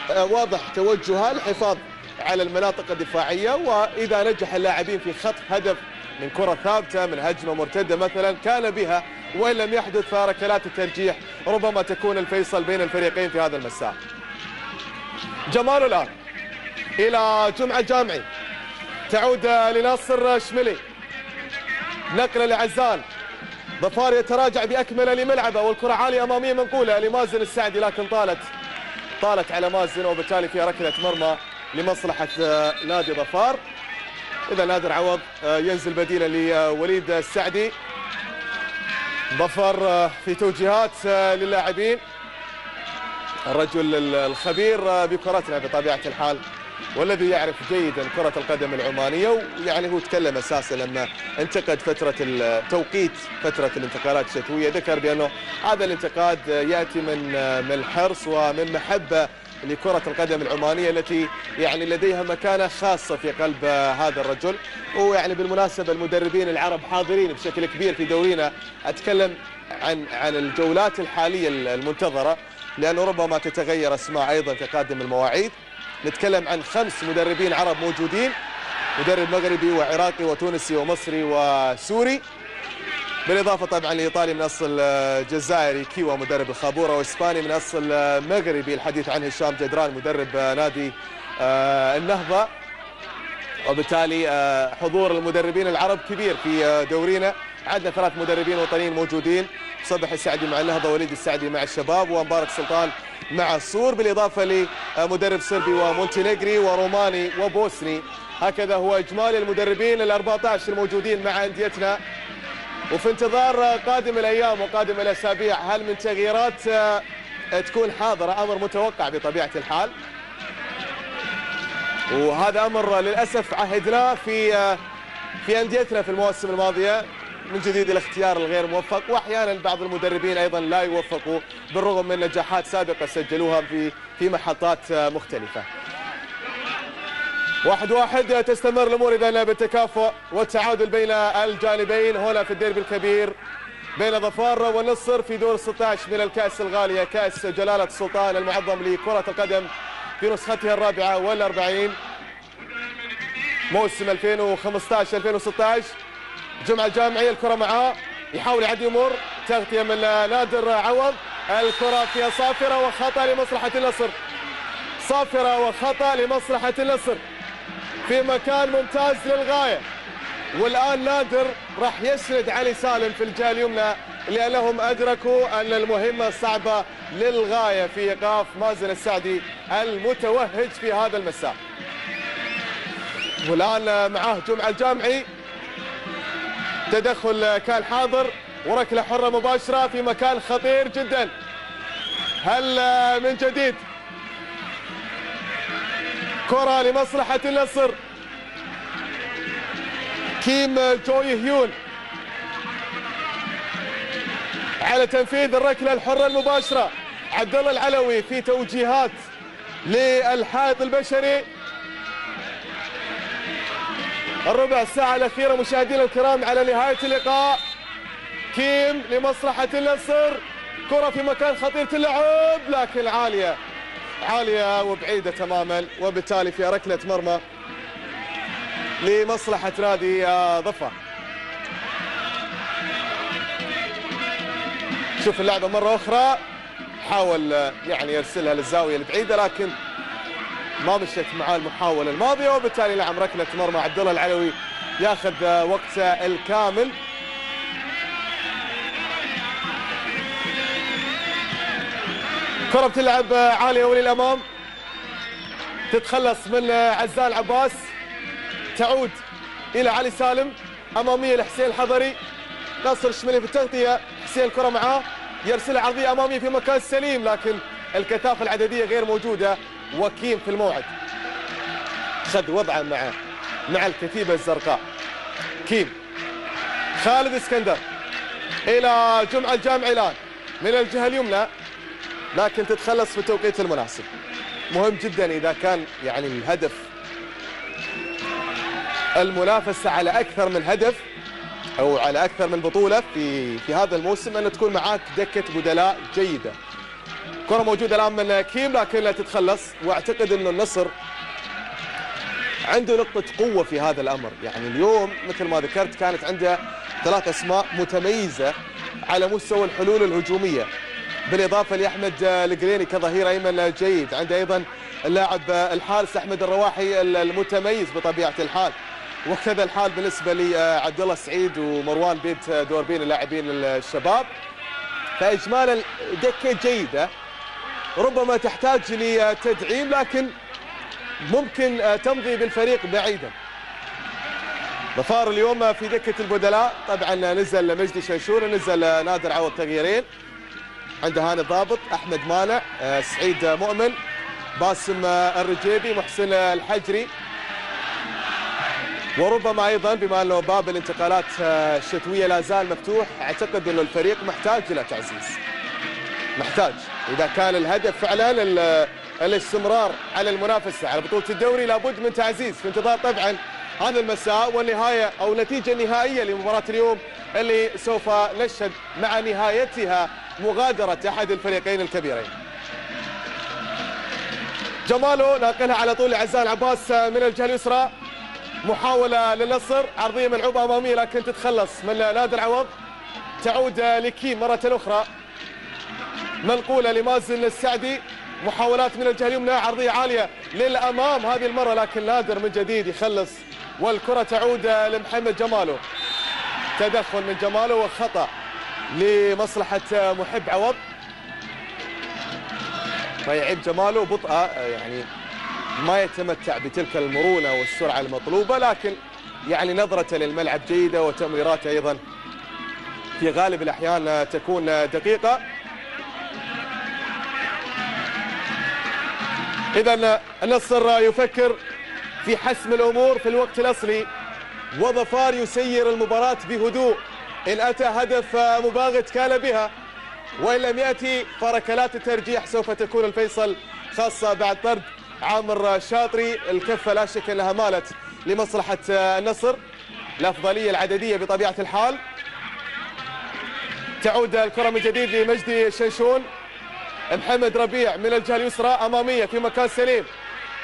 واضح توجهها الحفاظ على المناطق الدفاعية، وإذا نجح اللاعبين في خطف هدف من كرة ثابتة من هجمة مرتدة مثلا كان بها، وإن لم يحدث فركلات الترجيح ربما تكون الفيصل بين الفريقين في هذا المساء. جمال الآن إلى جمعة الجامعي، تعود لناصر شملي، نقلة لعزان، ظفار يتراجع بأكمله لملعبه، والكرة عالية أمامية منقولة لمازن السعدي، لكن طالت على مازن، وبالتالي في ركلة مرمى لمصلحة نادي ظفار. إذا نادر عوض ينزل بديلا لوليد السعدي. ظفر في توجيهات للاعبين، الرجل الخبير بكرتنا بطبيعة الحال، والذي يعرف جيدا كرة القدم العمانية، ويعني هو تكلم أساسا لما انتقد توقيت فترة الانتقالات الشتوية، ذكر بأنه هذا الانتقاد يأتي من الحرص ومن محبة لكرة القدم العمانية التي يعني لديها مكانة خاصة في قلب هذا الرجل. ويعني بالمناسبة المدربين العرب حاضرين بشكل كبير في دورينا، أتكلم عن الجولات الحالية المنتظرة، لأنه ربما تتغير أسماء أيضا تقدم المواعيد. نتكلم عن 5 مدربين عرب موجودين، مدرب مغربي وعراقي وتونسي ومصري وسوري، بالإضافة طبعا لإيطالي من أصل جزائري كيوا مدرب الخابورة، وإسباني من أصل مغربي الحديث عنه هشام جدران مدرب نادي النهضة. وبالتالي حضور المدربين العرب كبير في دورينا. عندنا 3 مدربين وطنيين موجودين، صبح السعدي مع النهضة، وليد السعدي مع الشباب، ومبارك سلطان مع الصور، بالإضافة لمدرب صربي ومونتينيغري وروماني وبوسني. هكذا هو إجمالي المدربين ال14 الموجودين مع أنديتنا، وفي انتظار قادم الأيام وقادم الأسابيع هل من تغييرات تكون حاضرة، أمر متوقع بطبيعة الحال، وهذا أمر للأسف عهدناه في أنديتنا في المواسم الماضية. من جديد الاختيار الغير موفق، واحيانا بعض المدربين ايضا لا يوفقوا بالرغم من نجاحات سابقه سجلوها في محطات مختلفه. 1-1 تستمر الامور اذا بالتكافؤ والتعادل بين الجانبين هنا في الديربي الكبير بين ظفار والنصر في دور 16 من الكأس الغالية، كأس جلالة السلطان المعظم لكرة القدم في نسختها 44 موسم 2015-2016. جمعة الجامعي الكرة معاه، يحاول يعدي امور، تغطية من نادر عوض، الكرة فيها صافرة وخطأ لمصلحة النصر، صافرة وخطأ لمصلحة النصر في مكان ممتاز للغاية. والآن نادر راح يسند علي سالم في الجهة اليمنى، لأنهم أدركوا أن المهمة صعبة للغاية في إيقاف مازن السعدي المتوهج في هذا المساء. والآن معاه جمعة الجامعي، تدخل كان حاضر وركلة حرة مباشرة في مكان خطير جدا. هل من جديد كرة لمصلحة النصر، كيم جوي هيون على تنفيذ الركلة الحرة المباشرة. عبد الله العلوي في توجيهات للحائط البشري. الربع ساعة الأخيرة مشاهدينا الكرام على نهاية اللقاء. كيم لمصلحة النصر، كرة في مكان خطير تلعب لكن عالية وبعيدة تماما، وبالتالي في ركلة مرمى لمصلحة نادي ظفار. شوف اللعبة مرة أخرى، حاول يعني يرسلها للزاوية البعيدة لكن ما مشت مع المحاولة الماضية، وبالتالي نعم ركلة مرمى عبد الله العلوي ياخذ وقته الكامل. كرة بتلعب عالية وللأمام، تتخلص من عزال عباس، تعود إلى علي سالم، أمامية لحسين الحضري، ناصر الشمالي في التغطية، حسين الكرة معاه، يرسلها عرضية أمامية في مكان سليم، لكن الكثافة العددية غير موجودة، وكيم في الموعد خذ وضعه مع الكتيبة الزرقاء. كيم، خالد اسكندر إلى جمعة الجامعي الآن من الجهة اليمنى، لكن تتخلص في التوقيت المناسب. مهم جدا إذا كان يعني الهدف المنافسة على أكثر من هدف أو على أكثر من بطولة في هذا الموسم، أن تكون معاك دكة بدلاء جيدة. كرة موجودة الآن من كيم لكن لا تتخلص، وأعتقد أنه النصر عنده نقطة قوة في هذا الأمر. يعني اليوم مثل ما ذكرت كانت عنده 3 أسماء متميزة على مستوى الحلول الهجومية، بالإضافة لأحمد القريني كظهير أيمن جيد، عنده أيضا اللاعب الحارس أحمد الرواحي المتميز بطبيعة الحال، وكذا الحال بالنسبة لعبد الله السعيد ومروان بيت دوربين اللاعبين الشباب. فإجمالا دكة جيدة، ربما تحتاج لتدعيم لكن ممكن تمضي بالفريق بعيدا. ظفار اليوم في دكة البدلاء، طبعا نزل مجدي شنشور، نزل نادر عوض تغييرين، عنده هاني الضابط، أحمد مانع، سعيد مؤمن، باسم الرجيبي، محسن الحجري. وربما أيضا بما أنه باب الانتقالات الشتوية لا زال مفتوح، أعتقد أنه الفريق محتاج إلى تعزيز، محتاج إذا كان الهدف فعلا الاستمرار على المنافسة على بطولة الدوري، لابد من تعزيز في انتظار طبعا هذا المساء والنهاية أو النتيجة النهائية لمباراة اليوم اللي سوف نشهد مع نهايتها مغادرة أحد الفريقين الكبيرين. جمالو ناقلها على طول لعزال عباس من الجهة اليسرى، محاولة للنصر، عرضية ملعوبة أمامية لكن تتخلص من نادر عوض، تعود لكيم مرة أخرى، منقولة لمازن السعدي، محاولات من الجهة اليمنى، عرضية عالية للأمام هذه المرة لكن نادر من جديد يخلص، والكرة تعود لمحمد جمالو، تدخل من جمالو وخطأ لمصلحة محب عوض. فيعيب جمالو بطء، يعني ما يتمتع بتلك المرونة والسرعة المطلوبة، لكن يعني نظرته للملعب جيدة وتمريراته أيضا في غالب الأحيان تكون دقيقة. إذا النصر يفكر في حسم الأمور في الوقت الأصلي، وظفار يسير المباراة بهدوء، إن أتى هدف مباغت كان بها، وإن لم يأتي فركلات الترجيح سوف تكون الفيصل، خاصة بعد طرد عامر شاطري. الكفة لا شك أنها مالت لمصلحة النصر، الأفضلية العددية بطبيعة الحال. تعود الكرة من جديد لمجدي شنشون، محمد ربيع من الجهة اليسرى أمامية في مكان سليم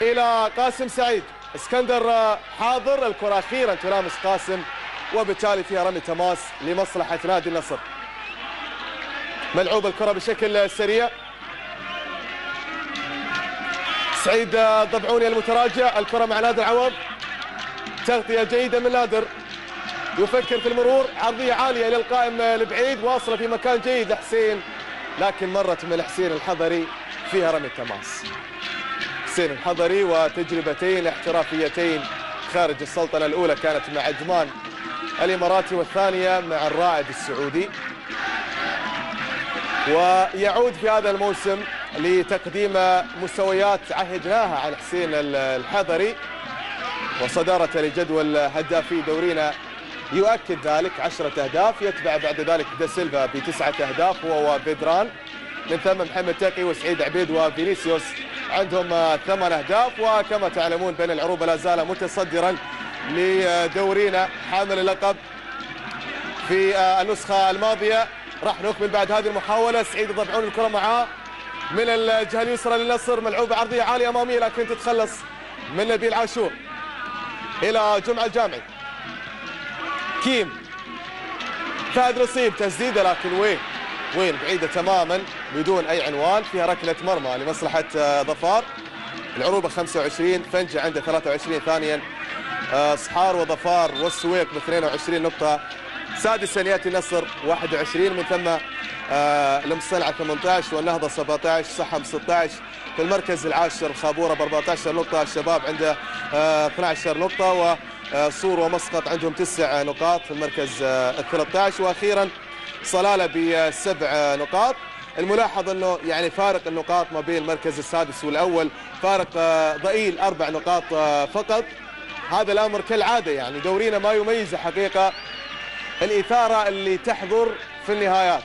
إلى قاسم سعيد، اسكندر حاضر، الكرة أخيرا تلامس قاسم وبالتالي فيها رمي تماس لمصلحة نادي النصر. ملعوب الكرة بشكل سريع، سعيد ضبعوني المتراجع، الكرة مع نادر عوض، تغطية جيدة من نادر، يفكر في المرور، عرضية عالية إلى القائم البعيد، واصلة في مكان جيد لحسين، لكن مرت من حسين الحضري فيها رمي التماس. حسين الحضري وتجربتين احترافيتين خارج السلطنة، الأولى كانت مع عجمان الإماراتي والثانية مع الرائد السعودي، ويعود في هذا الموسم لتقديم مستويات عهدناها عن حسين الحضري، وصدارة لجدول هدافي دورينا يؤكد ذلك، 10 أهداف، يتبع بعد ذلك دا سيلفا ب9 أهداف هو وبيدران، من ثم محمد تقي وسعيد عبيد وفينيسيوس عندهم 8 أهداف. وكما تعلمون بين العروبة لا زال متصدرا لدورينا حامل اللقب في النسخة الماضية. راح نكمل بعد هذه المحاولة، سعيد ضبعون الكرة معاه من الجهة اليسرى للنصر، ملعوبة عرضية عالية أمامية لكن تتخلص من نبيل عاشور إلى جمعة الجامعي. كيم، فهد نصيب، تسديدة لكن وين بعيدة تماما بدون أي عنوان، فيها ركلة مرمى لمصلحة ظفار. العروبة 25، فنجة عنده 23 ثانيا، صحار وظفار والسويق ب 22 نقطة. سادسا يأتي النصر 21، من ثم المصنعة 18 والنهضة 17، صحم 16. في المركز العاشر الخابورة ب 14 نقطة، الشباب عنده 12 نقطة، وصور ومسقط عندهم 9 نقاط في المركز ال 13، وأخيرا صلالة ب7 نقاط. الملاحظ أنه يعني فارق النقاط ما بين المركز السادس والأول فارق ضئيل 4 نقاط فقط. هذا الأمر كالعادة يعني دورينا ما يميز حقيقة الإثارة اللي تحضر في النهايات.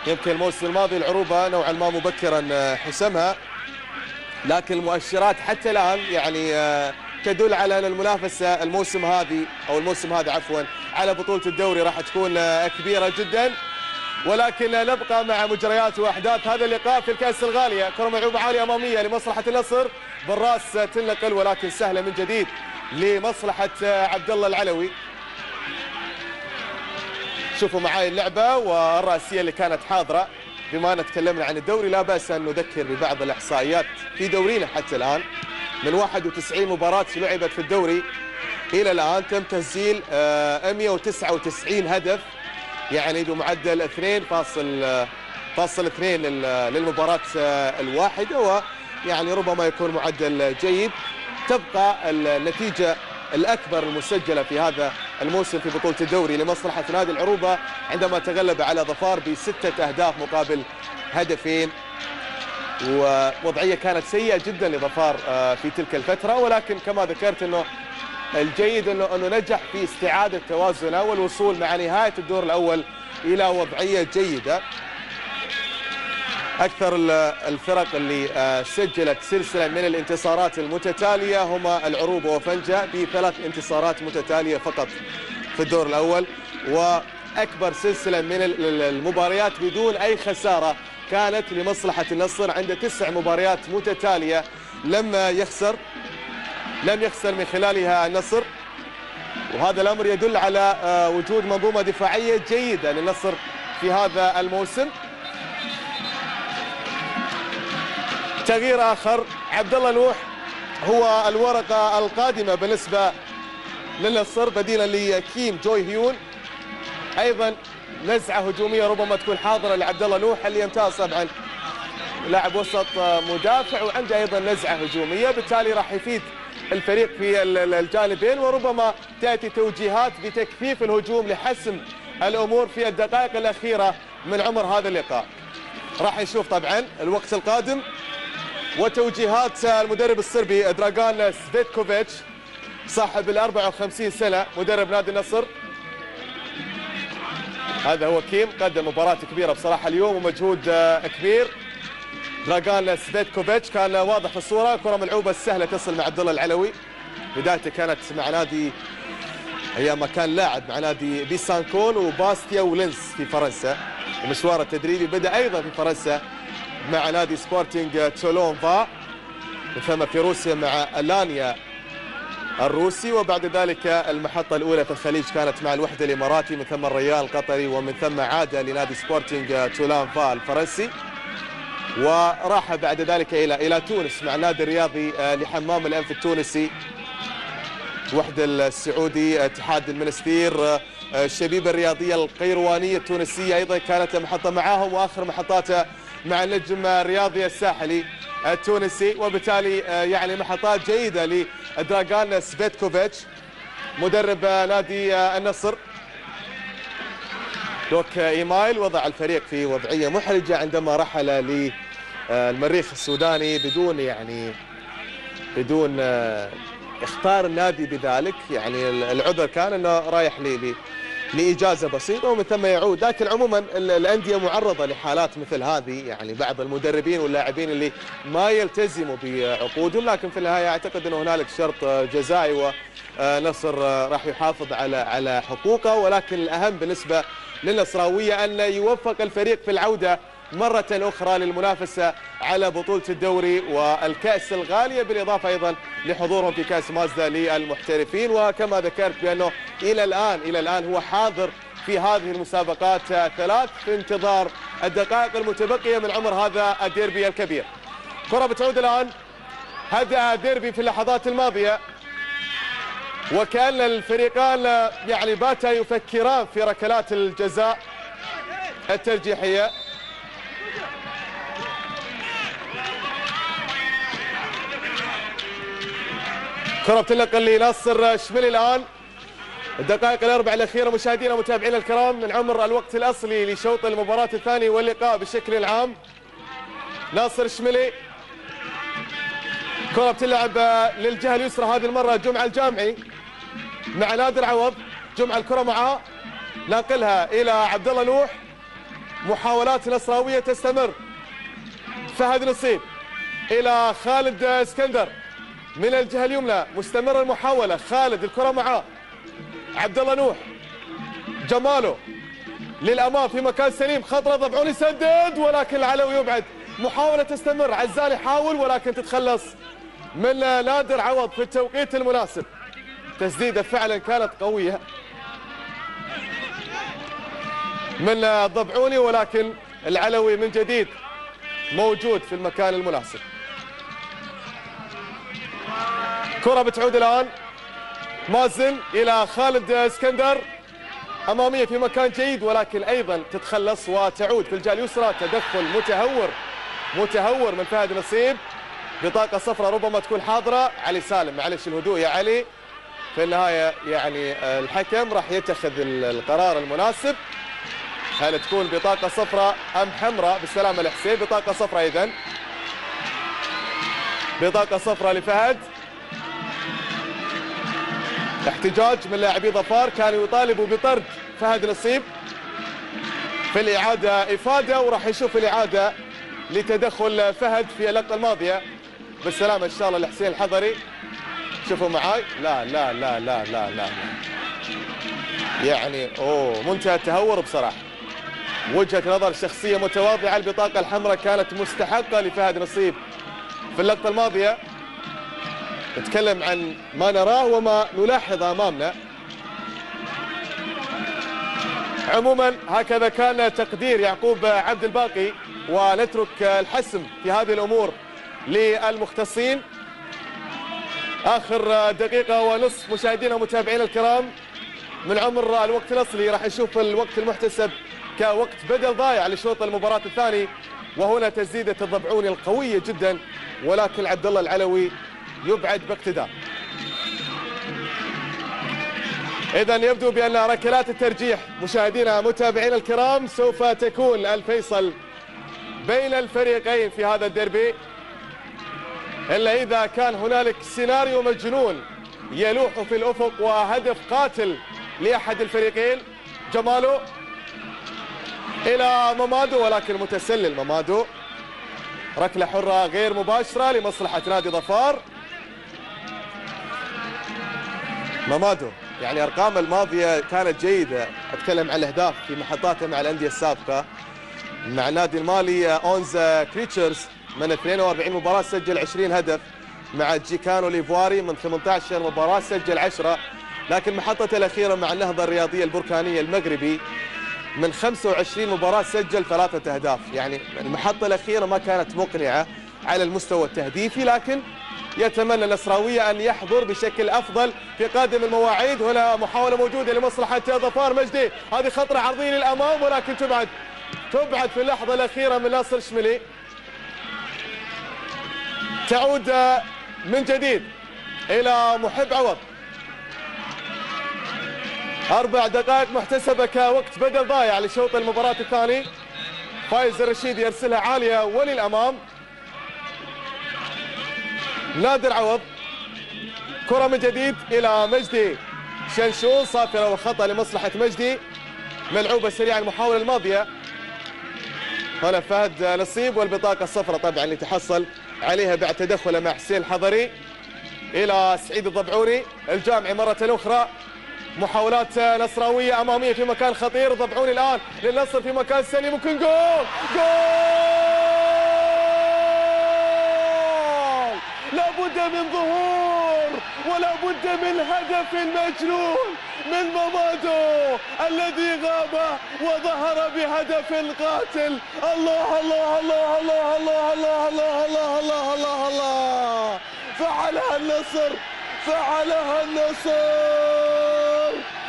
يمكن الموسم الماضي العروبة نوعا ما مبكرا حسمها، لكن المؤشرات حتى الآن يعني تدل على أن المنافسة الموسم هذا عفوا على بطولة الدوري راح تكون كبيرة جدا. ولكن نبقى مع مجريات وأحداث هذا اللقاء في الكأس الغالية. كرة ملعوبة عالية أمامية لمصلحة النصر، بالراس تنقل ولكن سهلة من جديد لمصلحة عبد الله العلوي. شوفوا معاي اللعبة والرأسية اللي كانت حاضرة. بما أن تكلمنا عن الدوري لا بأس أن نذكر ببعض الإحصائيات في دورينا حتى الآن. من 91 مباراة لعبت في الدوري إلى الآن تم تسجيل 199 هدف، يعني بمعدل 2.2 للمباراة الواحدة، ويعني ربما يكون معدل جيد. تبقى النتيجة الأكبر المسجلة في هذا الموسم في بطولة الدوري لمصلحة نادي العروبة عندما تغلب على ظفار ب6 أهداف مقابل هدفين. ووضعية كانت سيئة جدا لظفار في تلك الفترة، ولكن كما ذكرت أنه الجيد أنه نجح في استعادة توازنه والوصول مع نهاية الدور الأول إلى وضعية جيدة. أكثر الفرق اللي سجلت سلسلة من الانتصارات المتتالية هما العروبة وفنجة ب3 انتصارات متتالية فقط في الدور الأول، وأكبر سلسلة من المباريات بدون أي خسارة كانت لمصلحة النصر عند 9 مباريات متتالية لم يخسر من خلالها النصر. وهذا الأمر يدل على وجود منظومة دفاعية جيدة للنصر في هذا الموسم. تغيير آخر، عبد الله نوح هو الورقة القادمة بالنسبة للنصر بديلا لكيم جوي هيون. أيضا نزعة هجومية ربما تكون حاضرة لعبد الله نوح اللي يمتاز طبعا لاعب وسط مدافع وعنده أيضا نزعة هجومية، بالتالي راح يفيد الفريق في الجانبين، وربما تأتي توجيهات بتكثيف الهجوم لحسم الأمور في الدقائق الأخيرة من عمر هذا اللقاء. راح نشوف طبعا الوقت القادم وتوجيهات المدرب الصربي دراغان سفيتكوفيتش صاحب ال 54 سنة مدرب نادي النصر. هذا هو كيم، قدم مباراة كبيرة بصراحة اليوم ومجهود كبير. دراغان سفيتكوفيتش كان واضح في الصورة، كرة ملعوبة السهلة تصل مع عبد الله العلوي. بدايته كانت مع نادي ايام ما كان لاعب مع نادي بيسانكون وباستيا ولينز في فرنسا، ومشواره التدريبي بدأ ايضا في فرنسا مع نادي سبورتينغ تولون فا، من ثم في روسيا مع الانيا الروسي، وبعد ذلك المحطة الأولى في الخليج كانت مع الوحدة الإماراتي، من ثم الريال القطري، ومن ثم عاد لنادي سبورتينغ تولون فا الفرنسي، وراح بعد ذلك إلى تونس مع النادي الرياضي لحمام الأنف التونسي، الوحدة السعودي، اتحاد المنستير، الشبيبة الرياضية القيروانية التونسية أيضا كانت محطة معاهم، وآخر محطاته مع النجم الرياضي الساحلي التونسي. وبالتالي يعني محطات جيدة لدراغان سفيتكوفيتش مدرب نادي النصر. دوك إيمايل وضع الفريق في وضعية محرجة عندما رحل للمريخ السوداني بدون اختار النادي بذلك، يعني العذر كان انه رايح لإجازة بسيطة ومن ثم يعود. لكن عموما الأندية معرضة لحالات مثل هذه، يعني بعض المدربين واللاعبين اللي ما يلتزموا بعقودهم، لكن في النهاية أعتقد أنه هنالك شرط جزائي ونصر راح يحافظ على حقوقه. ولكن الأهم بالنسبة للنصراوية أن يوفق الفريق في العودة مرة أخرى للمنافسة على بطولة الدوري والكأس الغالية، بالإضافة أيضا لحضورهم في كأس مازدا للمحترفين. وكما ذكرت بأنه إلى الآن هو حاضر في هذه المسابقات 3 في انتظار الدقائق المتبقية من عمر هذا الديربي الكبير. كرة بتعود الآن هدأ ديربي في اللحظات الماضية، وكأن الفريقان يعني باتا يفكران في ركلات الجزاء الترجيحية. كرة بتنقل لناصر شملي الآن. الدقائق الأربع الأخيرة مشاهدينا ومتابعينا الكرام من عمر الوقت الأصلي لشوط المباراة الثاني واللقاء بشكل عام. ناصر شملي، كرة بتلعب للجهة اليسرى هذه المرة جمعة الجامعي مع نادر عوض. جمعة الكرة معاه، ناقلها إلى عبد الله نوح. محاولات نصراوية تستمر. فهد نصيب إلى خالد اسكندر من الجهة اليمنى، مستمر المحاولة. خالد الكرة معاه، عبد الله نوح، جماله للأمام في مكان سليم. خطرة ضبعون يسدد ولكن العلوي يبعد. محاولة تستمر، عزال يحاول ولكن تتخلص من نادر عوض في التوقيت المناسب. تسديدة فعلا كانت قوية من الضبعوني، ولكن العلوي من جديد موجود في المكان المناسب. كرة بتعود الآن مازن إلى خالد اسكندر، أمامية في مكان جيد ولكن أيضا تتخلص وتعود في الجهة اليسرى. تدخل متهور من فهد نصيب. بطاقة صفراء ربما تكون حاضرة. علي سالم، معلش الهدوء يا علي. في النهاية يعني الحكم راح يتخذ القرار المناسب. هل تكون بطاقة صفراء أم حمراء؟ بالسلامة الحسين. بطاقة صفراء إذن. بطاقة صفراء لفهد. احتجاج من لاعبي ظفار، كانوا يطالبوا بطرد فهد نصيب. في الإعادة إفادة، وراح يشوف الإعادة لتدخل فهد في اللقطة الماضية. بالسلامة إن شاء الله لحسين الحضري. شوفوا معاي. لا لا لا لا لا لا يعني منتهى التهور بصراحة. وجهة نظر شخصية متواضعة. البطاقة الحمراء كانت مستحقة لفهد نصيب في اللقطة الماضية. نتكلم عن ما نراه وما نلاحظ أمامنا. عموما هكذا كان تقدير يعقوب عبد الباقي، ونترك الحسم في هذه الأمور للمختصين. آخر دقيقة ونصف مشاهدينا ومتابعينا الكرام من عمر الوقت الأصلي. راح نشوف الوقت المحتسب كوقت بدل ضايع لشوط المباراة الثاني. وهنا تسديدة الضبعوني القوية جدا، ولكن عبد الله العلوي يبعد باقتدار. إذا يبدو بأن ركلات الترجيح مشاهدينا متابعينا الكرام سوف تكون الفيصل بين الفريقين في هذا الديربي، إلا إذا كان هنالك سيناريو مجنون يلوح في الأفق وهدف قاتل لأحد الفريقين. جماله إلى مامادو، ولكن متسلل مامادو. ركلة حرة غير مباشرة لمصلحة نادي ظفار. مامادو يعني أرقام الماضية كانت جيدة. أتكلم عن الأهداف في محطاته مع الأندية السابقة. مع النادي المالي أونزا كريتشرز من 42 مباراة سجل 20 هدف. مع جيكانو ليفواري من 18 مباراة سجل 10. لكن محطته الأخيرة مع النهضة الرياضية البركانية المغربي من 25 مباراة سجل 3 أهداف. يعني المحطة الأخيرة ما كانت مقنعة على المستوى التهديفي، لكن يتمنى النصراوية أن يحضر بشكل أفضل في قادم المواعيد. هنا محاولة موجودة لمصلحة ظفار. مجدي، هذه خطرة عرضية للأمام ولكن تبعد في اللحظة الأخيرة من ناصر شملي. تعود من جديد إلى محب عوض. 4 دقائق محتسبة كوقت بدل ضايع لشوط المباراة الثاني. فايز الرشيد يرسلها عالية وللأمام. نادر عوض، كرة من جديد إلى مجدي شنشون. صافرة وخطأ لمصلحة مجدي. ملعوبة سريعة المحاولة الماضية. هنا فهد نصيب، والبطاقة الصفراء طبعا اللي تحصل عليها بعد تدخله مع حسين الحضري. إلى سعيد الضبعوني. الجامعي مرة أخرى. محاولات نصراوية أمامية في مكان خطير. ضبعوني الآن للنصر في مكان سليم. ممكن جول. لابد من ظهور ولابد من هدف مجنون من مامادو الذي غاب وظهر بهدف قاتل. الله الله الله الله الله الله الله الله الله الله الله فعلها النصر، فعلها النصر،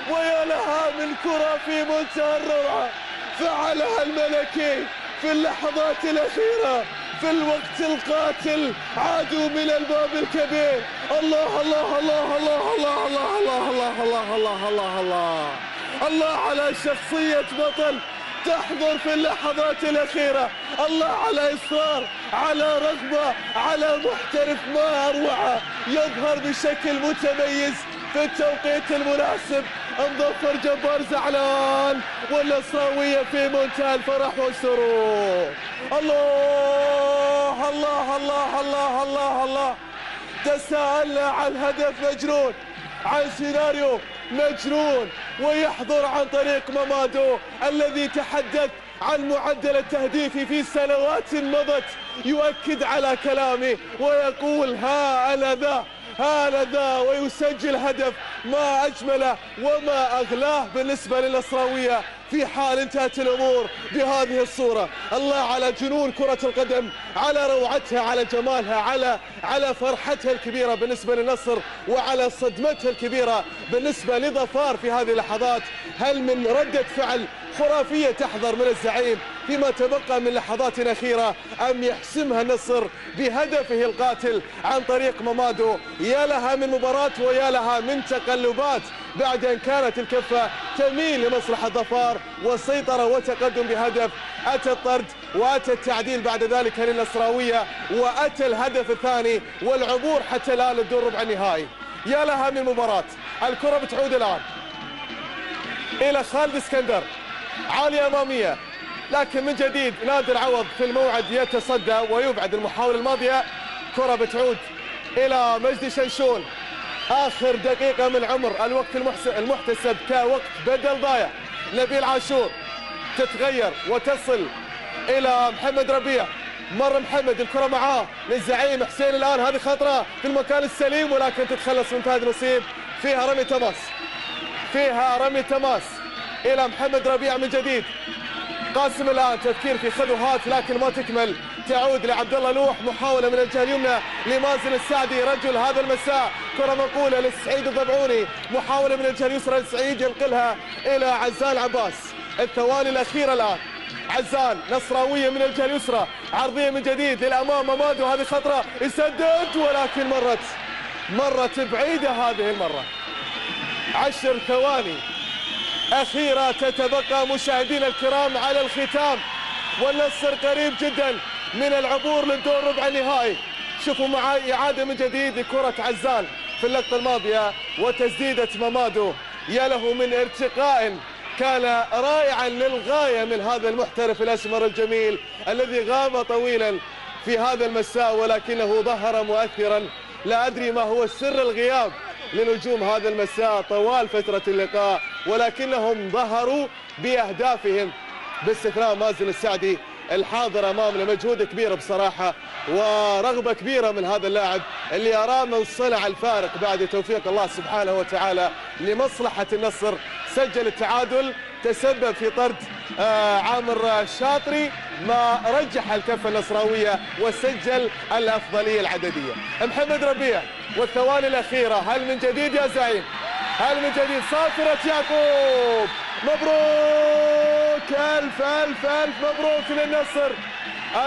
ويا لها من كرة في منتهى الروعة، فعلها الملكي في اللحظات الأخيرة في الوقت القاتل، عادوا من الباب الكبير. الله الله الله الله الله الله الله الله الله الله الله الله الله على شخصية بطل تحضر في اللحظات الأخيرة، الله على إصرار، على رغبة، على محترف ما أروعه، يظهر بشكل متميز في التوقيت المناسب. مظفر جبار زعلان والنصراوية في منتهى الفرح والسرور. الله الله الله الله الله الله. تساءلنا عن هدف مجنون، عن سيناريو مجنون، ويحضر عن طريق مامادو الذي تحدث عن معدل التهديف في سنوات مضت، يؤكد على كلامي ويقول ها أنا ذا، ها ذا، ويسجل هدف ما أجمله وما أغلاه بالنسبة للنصراوية في حال انتهت الأمور بهذه الصورة. الله على جنون كرة القدم، على روعتها، على جمالها، على فرحتها الكبيرة بالنسبة للنصر، وعلى صدمتها الكبيرة بالنسبة لظفار في هذه اللحظات. هل من ردة فعل خرافية تحضر من الزعيم فيما تبقى من لحظات أخيرة، أم يحسمها النصر بهدفه القاتل عن طريق مامادو؟ يا لها من مباراة ويا لها من تقلبات بعد أن كانت الكفة تميل لمصلحة ظفار وسيطرة وتقدم بهدف. أتى الطرد وأتى التعديل بعد ذلك للنصراوية، وأتى الهدف الثاني والعبور حتى الآن للدور ربع النهائي. يا لها من مباراة. الكرة بتعود الآن إلى خالد اسكندر، عالية أمامية، لكن من جديد نادر عوض في الموعد يتصدى ويبعد المحاولة الماضية. كرة بتعود إلى مجدي شنشون، آخر دقيقة من عمر الوقت المحتسب كوقت بدل ضايع. نبيل عاشور تتغير وتصل إلى محمد ربيع، مر محمد، الكرة معاه للزعيم حسين. الآن هذه خطرة في المكان السليم، ولكن تتخلص من فهد نصيب. فيها رمي تماس، فيها رمي تماس إلى محمد ربيع من جديد. قاسم الآن تفكير في خذوهات لكن ما تكمل، تعود لعبد الله نوح، محاولة من الجهة اليمنى لمازن السعدي رجل هذا المساء، كرة منقولة لسعيد الضبعوني، محاولة من الجهة اليسرى لسعيد ينقلها إلى عزان عباس. الثواني الأخيرة الآن، عزان نصراوية من الجهة اليسرى، عرضية من جديد للأمام، مامادو هذه خطرة، يسدد ولكن مرت بعيدة هذه المرة. 10 ثواني أخيرة تتبقى مشاهدينا الكرام على الختام، والنصر قريب جدا من العبور للدور ربع النهائي. شوفوا معي إعادة من جديد لكرة عزان في اللقطة الماضية وتسديدة مامادو. يا له من ارتقاء كان رائعا للغاية من هذا المحترف الأسمر الجميل الذي غاب طويلا في هذا المساء، ولكنه ظهر مؤثرا. لا أدري ما هو سر الغياب لنجوم هذا المساء طوال فترة اللقاء، ولكنهم ظهروا بأهدافهم باستثناء مازن السعدي الحاضر أمامنا. مجهود كبير بصراحة ورغبة كبيرة من هذا اللاعب اللي أراه من صنع الفارق بعد توفيق الله سبحانه وتعالى لمصلحة النصر. سجل التعادل، تسبب في طرد عامر الشاطري، ما رجح الكفة النصراوية وسجل الأفضلية العددية. محمد ربيع والثواني الأخيرة، هل من جديد يا زعيم؟ هل من جديد؟ صافرة يعقوب، مبروك، ألف ألف ألف مبروك للنصر،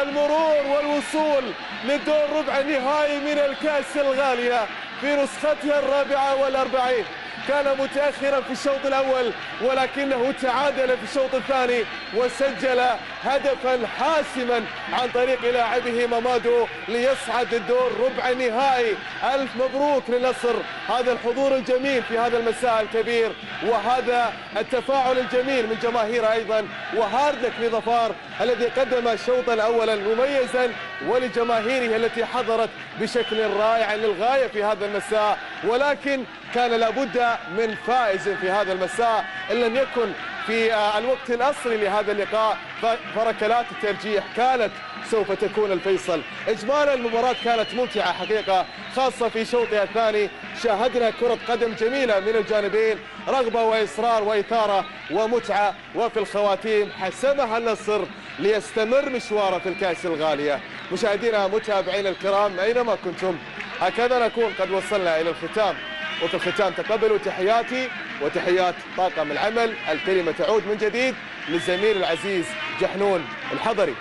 المرور والوصول للدور ربع النهائي من الكأس الغالية في نسختها 44. كان متأخرا في الشوط الأول ولكنه تعادل في الشوط الثاني وسجل هدفا حاسما عن طريق لاعبه مامادو ليصعد الدور ربع النهائي. ألف مبروك للنصر، هذا الحضور الجميل في هذا المساء الكبير، وهذا التفاعل الجميل من جماهيره أيضا، وهاردك لظفار الذي قدم شوطا أولا مميزا، ولجماهيره التي حضرت بشكل رائع للغاية في هذا المساء. ولكن كان لابد من فائز في هذا المساء، إن لم يكن في الوقت الأصلي لهذا اللقاء فركلات الترجيح كانت سوف تكون الفيصل. إجمالا المباراة كانت ممتعة حقيقة، خاصة في شوطها الثاني شاهدنا كرة قدم جميلة من الجانبين، رغبة وإصرار وإثارة ومتعة، وفي الخواتيم حسمها النصر ليستمر مشواره في الكأس الغالية. مشاهدينا متابعينا الكرام أينما كنتم، هكذا نكون قد وصلنا إلى الختام، وفي الختام تقبلوا تحياتي وتحيات طاقم العمل. الكلمة تعود من جديد للزميل العزيز جحنون الحضري.